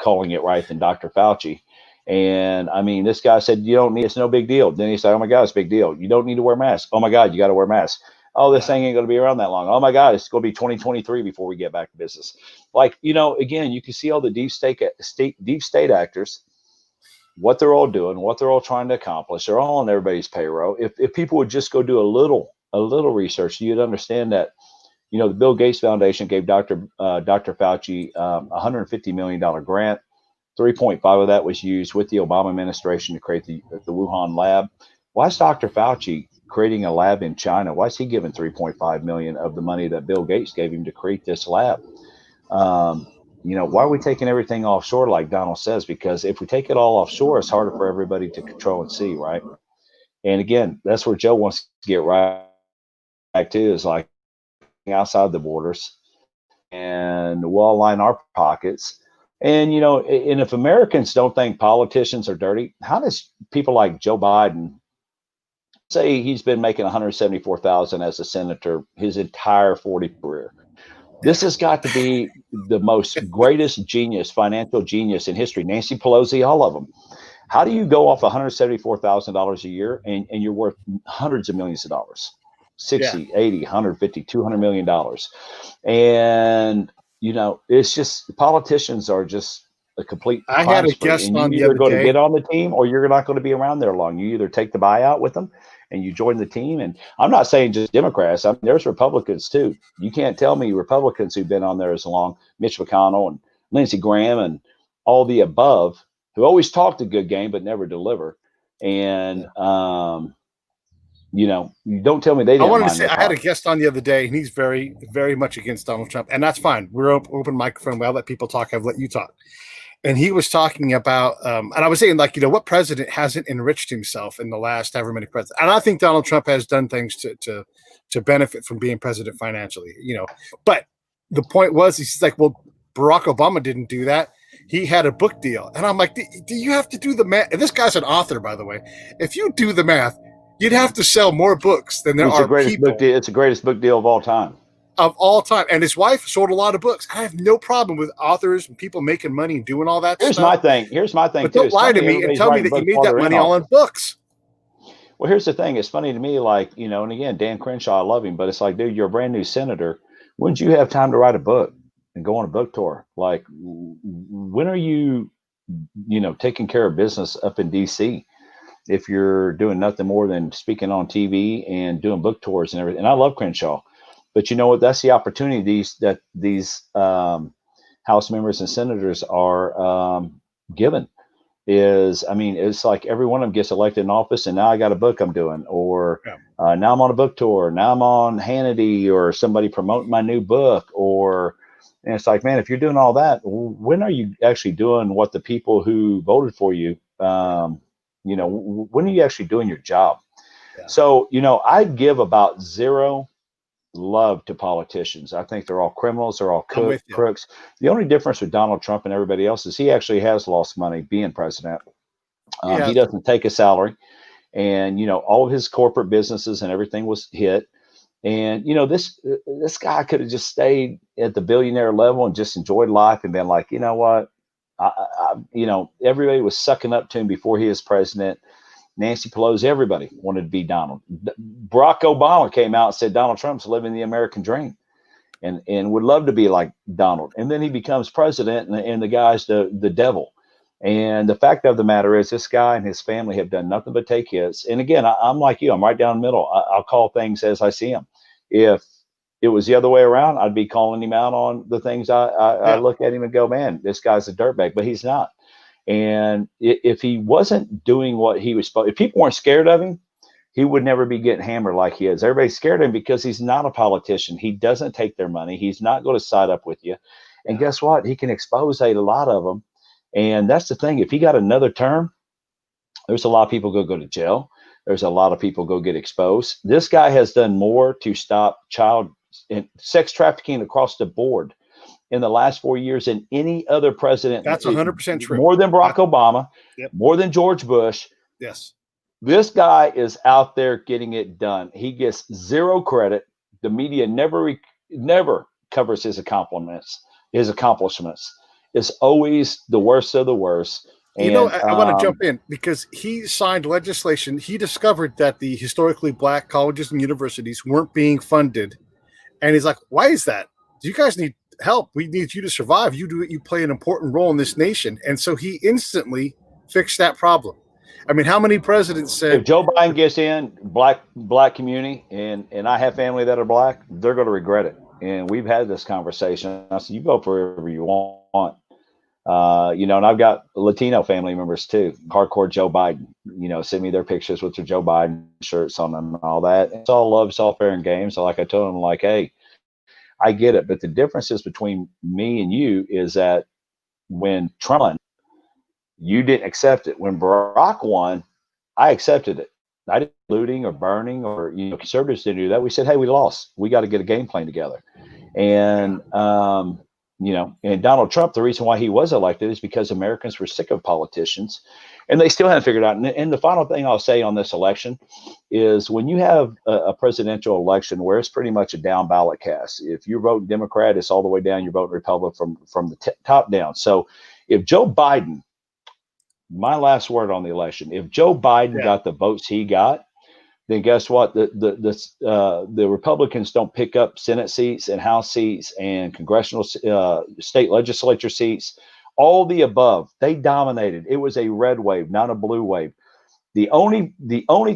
S1: calling it right than Dr. Fauci. And I mean, this guy said, you don't need, it's no big deal. Then he said, oh my God, it's a big deal. You don't need to wear masks. Oh my God, you got to wear masks. Oh, this thing ain't going to be around that long. Oh my God, it's going to be 2023 before we get back to business. Like, again, you can see all the deep state actors, what they're all doing, what they're all trying to accomplish. They're all on everybody's payroll. If people would just go do a little research, you'd understand that, the Bill Gates Foundation gave Dr. Fauci $150 million grant. 3.5 of that was used with the Obama administration to create the Wuhan lab. Why is Dr. Fauci creating a lab in China? Why is he giving 3.5 million of the money that Bill Gates gave him to create this lab? Why are we taking everything offshore, like Donald says? Because if we take it all offshore, it's harder for everybody to control and see, right? And again, that's where Joe wants to get right back to, is like outside the borders, and we'll line our pockets. And and if Americans don't think politicians are dirty, how does people like Joe Biden, say he's been making 174,000 as a senator his entire 40 career? This has got to be the most greatest genius, financial genius in history. Nancy Pelosi, all of them. How do you go off $174,000 a year and you're worth hundreds of millions of dollars? 60, 80, 150, $200 million. And it's just politicians are just a complete
S2: I had
S1: crime
S2: a
S1: spree,
S2: guest
S1: and you
S2: on the
S1: either
S2: other
S1: go to
S2: day.
S1: get on the team or you're not going to be around there long. You either take the buyout with them and you join the team. And I'm not saying just Democrats. I mean, there's Republicans too. You can't tell me Republicans who've been on there as long, Mitch McConnell and Lindsey Graham and all the above, who always talk a good game but never deliver. And you don't tell me they
S2: I
S1: didn't
S2: wanted to
S1: line
S2: say
S1: their
S2: I had a
S1: pocket.
S2: guest on the other day, and he's very, very much against Donald Trump, and that's fine. We're open microphone. I'll let people talk. I've let you talk. And he was talking about, and I was saying, like, what president hasn't enriched himself in the last however many presidents? And I think Donald Trump has done things to benefit from being president financially, But the point was, he's like, well, Barack Obama didn't do that. He had a book deal, and I'm like, do you have to do the math? And this guy's an author, by the way. If you do the math, you'd have to sell more books than there
S1: It's the
S2: are
S1: greatest book
S2: people
S1: deal. It's the greatest book deal of all time.
S2: of all time. And his wife sold a lot of books. I have no problem with authors and people making money and doing all that
S1: Here's
S2: stuff.
S1: my thing. Here's my thing
S2: But
S1: too.
S2: don't
S1: It's
S2: lie to
S1: funny
S2: me and
S1: everybody's
S2: tell me
S1: writing
S2: that you
S1: books
S2: made
S1: while
S2: that
S1: they're in
S2: money all on
S1: office.
S2: books.
S1: Well, here's the thing. It's funny to me, like, and again, Dan Crenshaw, I love him, but it's like, dude, you're a brand new senator. When'd you have time to write a book and go on a book tour? Like, when are you, taking care of business up in DC? If you're doing nothing more than speaking on TV and doing book tours and everything. And I love Crenshaw, but you know what? That's the opportunity these House members and senators are given. I mean, it's like every one of them gets elected in office, and now I got a book I'm doing, or
S2: Yeah.
S1: now I'm on a book tour, now I'm on Hannity, or somebody promoting my new book, and it's like, man, if you're doing all that, when are you actually doing what the people who voted for you, when are you actually doing your job?
S2: Yeah.
S1: So, I give about zero love to politicians. I think they're all criminals. They're all crooks. The only difference with Donald Trump and everybody else is he actually has lost money being president. He doesn't take a salary, and all of his corporate businesses and everything was hit. And this guy could have just stayed at the billionaire level and just enjoyed life and been like, you know what, everybody was sucking up to him before he was president. Nancy Pelosi, everybody wanted to be Donald. Barack Obama came out and said Donald Trump's living the American dream and would love to be like Donald. And then he becomes president, and the guy's the devil. And the fact of the matter is, this guy and his family have done nothing but take hits. And again, I'm like you. I'm right down the middle. I'll call things as I see them. If it was the other way around, I'd be calling him out on the things I look at him and go, man, this guy's a dirtbag. But he's not. And if he wasn't doing what he was supposed, if people weren't scared of him, he would never be getting hammered like he is. Everybody's scared of him because he's not a politician. He doesn't take their money. He's not going to side up with you. And guess what? He can expose a lot of them. And that's the thing. If he got another term, there's a lot of people go to jail. There's a lot of people go get exposed. This guy has done more to stop child and sex trafficking across the board in the last 4 years than any other president.
S2: That's 100% true.
S1: More than Barack Obama, more than George Bush.
S2: Yes.
S1: This guy is out there getting it done. He gets zero credit. The media never covers his accomplishments. It's always the worst of the worst. And,
S2: I want to jump in because he signed legislation. He discovered that the historically black colleges and universities weren't being funded. And he's like, why is that? You guys need help. We need you to survive. You play an important role in this nation. And so he instantly fixed that problem. I mean, how many presidents said,
S1: if Joe Biden gets in, black community, and I have family that are black, they're going to regret it. And we've had this conversation. I said, you vote for whoever you want. And I've got Latino family members too, hardcore Joe Biden, send me their pictures with their Joe Biden shirts on them and all that. It's all love, it's all fair and game. So like I told them, like, hey, I get it. But the differences between me and you is that when Trump won, you didn't accept it. When Barack won, I accepted it. I didn't looting or burning or, conservatives didn't do that. We said, hey, we lost. We got to get a game plan together. And, and Donald Trump, the reason why he was elected is because Americans were sick of politicians and they still haven't figured out. And the final thing I'll say on this election is when you have a presidential election where it's pretty much a down ballot cast, if you're voting Democrat, it's all the way down, you're voting Republican from the top down. So if Joe Biden, my last word on the election, if Joe Biden got the votes he got, then guess what? The Republicans don't pick up Senate seats and House seats and congressional state legislature seats. All the above, they dominated. It was a red wave, not a blue wave. The only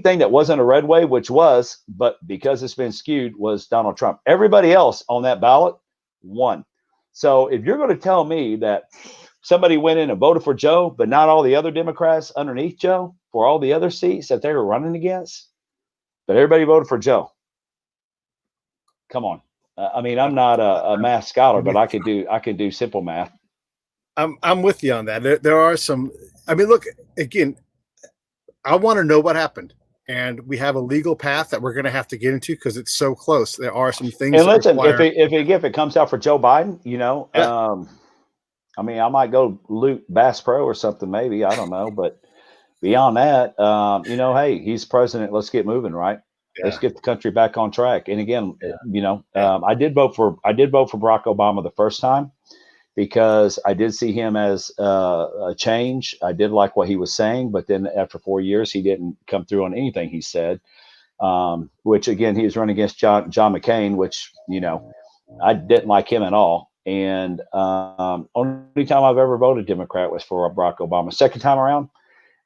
S1: thing that wasn't a red wave, but because it's been skewed, was Donald Trump. Everybody else on that ballot won. So if you're going to tell me that somebody went in and voted for Joe, but not all the other Democrats underneath Joe for all the other seats that they were running against, but everybody voted for Joe. Come on. I mean, I'm not a math scholar, but I could do simple math.
S2: I'm with you on that. There are some. I mean, look again. I want to know what happened, and we have a legal path that we're going to have to get into because it's so close. There are some things.
S1: And listen, if it comes out for Joe Biden, I mean, I might go loot Bass Pro or something, maybe, I don't know, but beyond that, hey, he's president. Let's get moving, right? Yeah. Let's get the country back on track. And again, I did vote for Barack Obama the first time, because I did see him as a change. I did like what he was saying, but then after 4 years, he didn't come through on anything he said, which again, he was running against John McCain, which, I didn't like him at all. And only time I've ever voted Democrat was for Barack Obama. Second time around,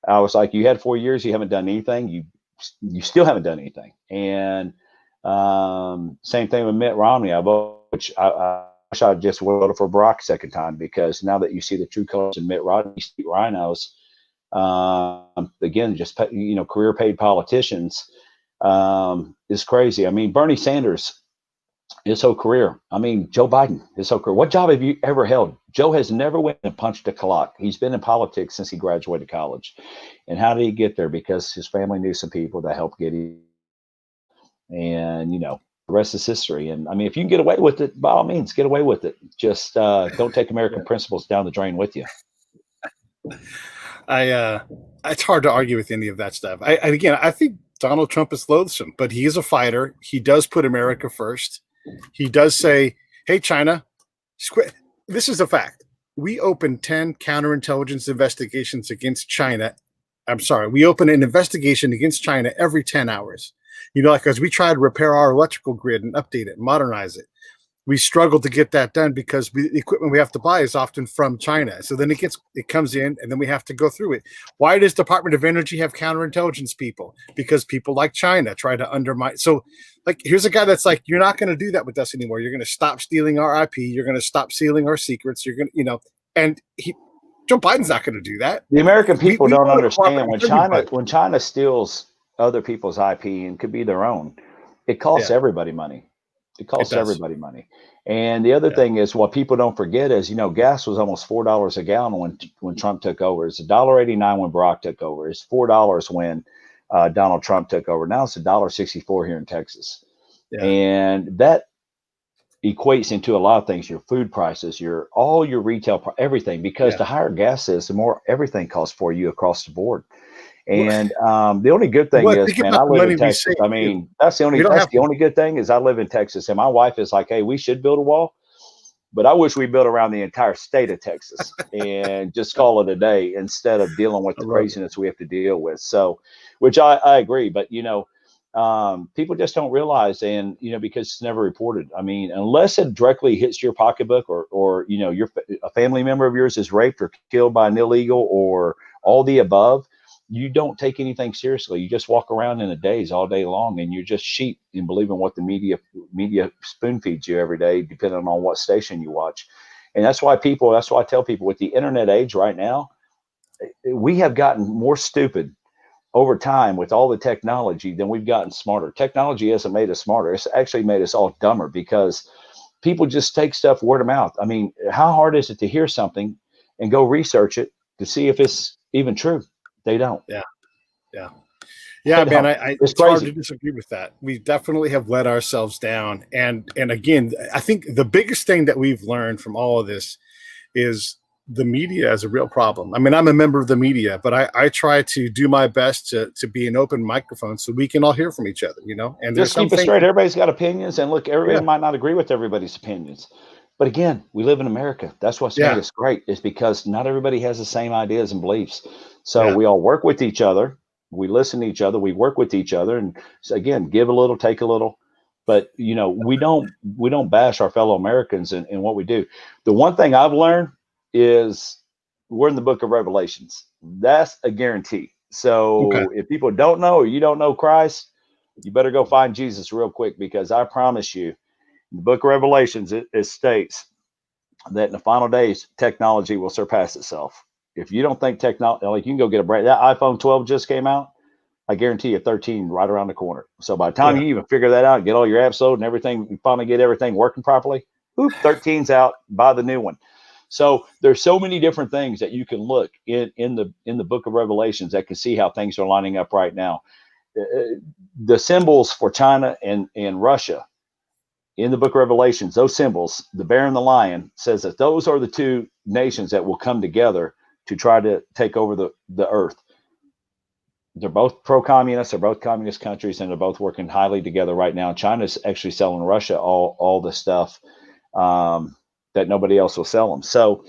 S1: I was like, you had 4 years, you haven't done anything. You still haven't done anything. And same thing with Mitt Romney. I wish I just voted for Barack second time, because now that you see the true colors in Mitt Romney, rhinos, again, just career paid politicians, is crazy. I mean, Bernie Sanders, his whole career. I mean, Joe Biden, his whole career. What job have you ever held? Joe has never went and punched a clock. He's been in politics since he graduated college. And how did he get there? Because his family knew some people that helped get him. And the rest is history. And I mean, if you can get away with it, by all means, get away with it. Just don't take American principles down the drain with you.
S2: It's hard to argue with any of that stuff. I think Donald Trump is loathsome, but he is a fighter. He does put America first. He does say, hey, China, this is a fact. We opened 10 counterintelligence investigations against China. I'm sorry. We open an investigation against China every 10 hours. Because we try to repair our electrical grid and update it, modernize it. We struggle to get that done because the equipment we have to buy is often from China. So then it comes in, and then we have to go through it. Why does Department of Energy have counterintelligence people? Because people like China try to undermine. So, here's a guy that's like, you're not going to do that with us anymore. You're going to stop stealing our IP. You're going to stop stealing our secrets. You're going to, and Joe Biden's not going to do that.
S1: The American people don't understand when China steals other people's IP and could be their own, it costs everybody money. It costs everybody money. And the other thing is, what people don't forget is, gas was almost $4 a gallon when Trump took over. It's $1.89 when Barack took over. It's $4 when Donald Trump took over. Now it's $1.64 here in Texas. Yeah. And that equates into a lot of things, your food prices, all your retail, everything, because the higher gas is, the more everything costs for you across the board. And the only good thing is, man, I live in Texas. I mean, that's the only good thing is I live in Texas. And my wife is like, hey, we should build a wall, but I wish we built around the entire state of Texas and just call it a day instead of dealing with the craziness we have to deal with. So, which I agree. But, people just don't realize, and, because it's never reported. I mean, unless it directly hits your pocketbook or a family member of yours is raped or killed by an illegal or all the above, you don't take anything seriously. You just walk around in a daze all day long, and you're just sheep in believing what the media spoon feeds you every day, depending on what station you watch. And that's why I tell people, with the internet age right now, we have gotten more stupid over time with all the technology than we've gotten smarter. Technology hasn't made us smarter. It's actually made us all dumber, because people just take stuff word of mouth. I mean, how hard is it to hear something and go research it to see if it's even true? They don't.
S2: Yeah, man. It's hard to disagree with that. We definitely have let ourselves down. And again, I think the biggest thing that we've learned from all of this is the media is a real problem. I mean, I'm a member of the media, but I try to do my best to be an open microphone so we can all hear from each other, And
S1: just keep it straight. Everybody's got opinions, and look, everybody might not agree with everybody's opinions. But again, we live in America. That's what's made us great, is because not everybody has the same ideas and beliefs. So we all work with each other. We listen to each other. We work with each other, and so again, give a little, take a little. But we don't bash our fellow Americans in what we do. The one thing I've learned is we're in the book of Revelations. That's a guarantee.
S2: Okay.
S1: So if people don't know or you don't know Christ, you better go find Jesus real quick, because I promise you, in the book of Revelations, it states that in the final days, technology will surpass itself. If you don't think technology, like, you can go get that iPhone 12 just came out. I guarantee you 13 right around the corner. So by the time you even figure that out, get all your apps loaded and everything, you finally get everything working properly, 13's out, buy the new one. So there's so many different things that you can look in the book of Revelations that can see how things are lining up right now. The symbols for China and Russia in the book of Revelations, those symbols, the bear and the lion, says that those are the two nations that will come together to try to take over the earth. They're both pro-communist. They're both communist countries, and they're both working highly together right now. China's actually selling Russia all the stuff that nobody else will sell them. So,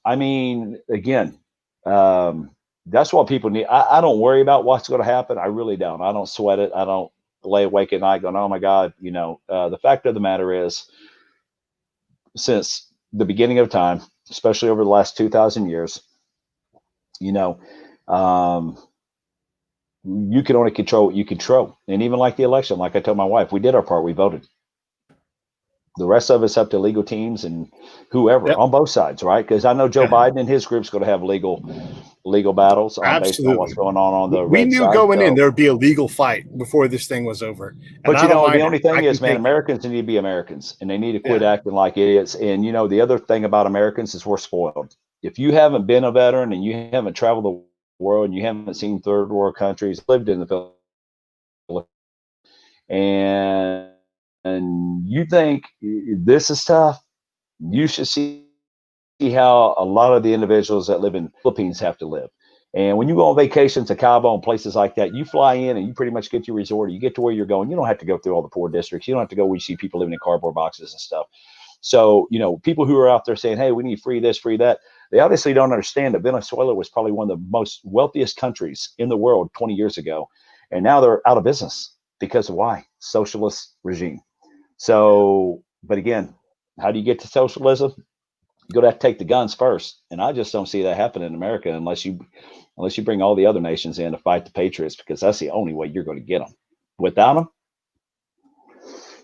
S1: I mean, again, that's what people need. I don't worry about what's going to happen. I really don't. I don't sweat it. I don't lay awake at night going, oh my God. The fact of the matter is, since the beginning of time, especially over the last 2,000 years, you can only control what you control. And even like the election, like I told my wife, we did our part. We voted. The rest of it's up to legal teams and whoever on both sides, right? Because I know Joe Biden and his group's going to have legal battles based on what's going on the
S2: we
S1: red
S2: knew
S1: side.
S2: going in there would be a legal fight before this thing was over.
S1: And but the only thing is, man, Americans need to be Americans, and they need to quit acting like idiots. And the other thing about Americans is we're spoiled. If you haven't been a veteran and you haven't traveled the world and you haven't seen third world countries, lived in the Philippines, and you think this is tough, you should see how a lot of the individuals that live in the Philippines have to live. And when you go on vacation to Cabo and places like that, you fly in and you pretty much get your resort. You get to where you're going. You don't have to go through all the poor districts. You don't have to go where you see people living in cardboard boxes and stuff. So, people who are out there saying, hey, we need free this, free that, they obviously don't understand that Venezuela was probably one of the most wealthiest countries in the world 20 years ago. And now they're out of business because of why? Socialist regime. So, but again, how do you get to socialism? You're going to have to take the guns first. And I just don't see that happening in America unless you bring all the other nations in to fight the patriots, because that's the only way you're going to get them. Without them,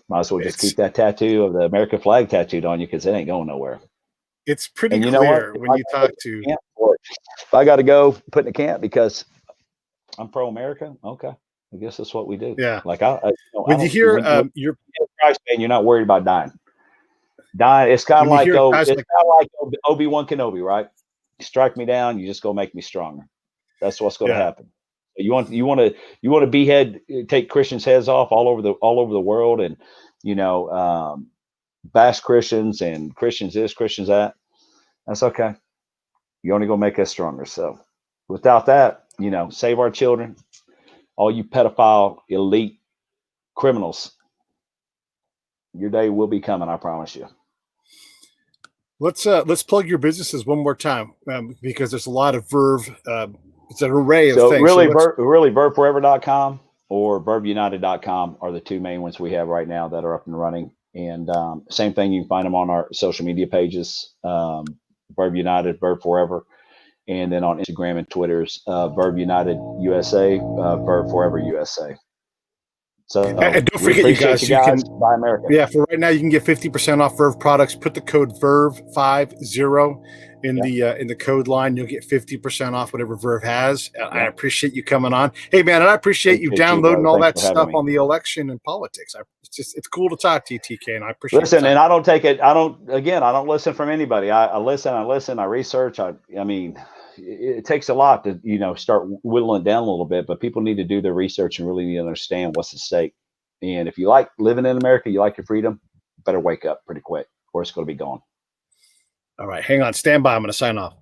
S1: might as well just keep that tattoo of the American flag tattooed on you, because it ain't going nowhere.
S2: It's pretty clear when you talk to.
S1: If I got to go put in a camp because I'm pro-American, okay, I guess that's what we do.
S2: Yeah.
S1: Like
S2: when you hear
S1: you're Christ, man, you're not worried about dying. It's kind of like Obi-Wan Kenobi, right? You strike me down, you just go make me stronger. That's what's going to happen. You want to behead, take Christians' heads off all over the world, and bash Christians and Christians this, Christians that. That's okay. You're only going to make us stronger. So without that, save our children. All you pedophile elite criminals, your day will be coming. I promise you.
S2: Let's plug your businesses one more time, because there's a lot of Verve. It's an array of things.
S1: Really, verveforever.com or verveunited.com are the two main ones we have right now that are up and running. And same thing, you can find them on our social media pages, Verve United, Verve Forever, and then on Instagram and Twitter's Verve United USA, Verve Forever USA. So,
S2: and don't forget, you guys can
S1: buy American.
S2: Yeah, for right now, you can get 50% off Verve products. Put the code VERVE50 in the code line. You'll get 50% off whatever Verve has. I appreciate you coming on. Hey, man, and I appreciate you downloading all that stuff on the election and politics. It's cool to talk to you, TK, and I appreciate it.
S1: Listen, and I don't take it. I don't listen from anybody. I listen, I research. I mean, it takes a lot to, start whittling it down a little bit, but people need to do their research and really need to understand what's at stake. And if you like living in America, you like your freedom, better wake up pretty quick, or it's going to be gone.
S2: All right, hang on, stand by. I'm going to sign off.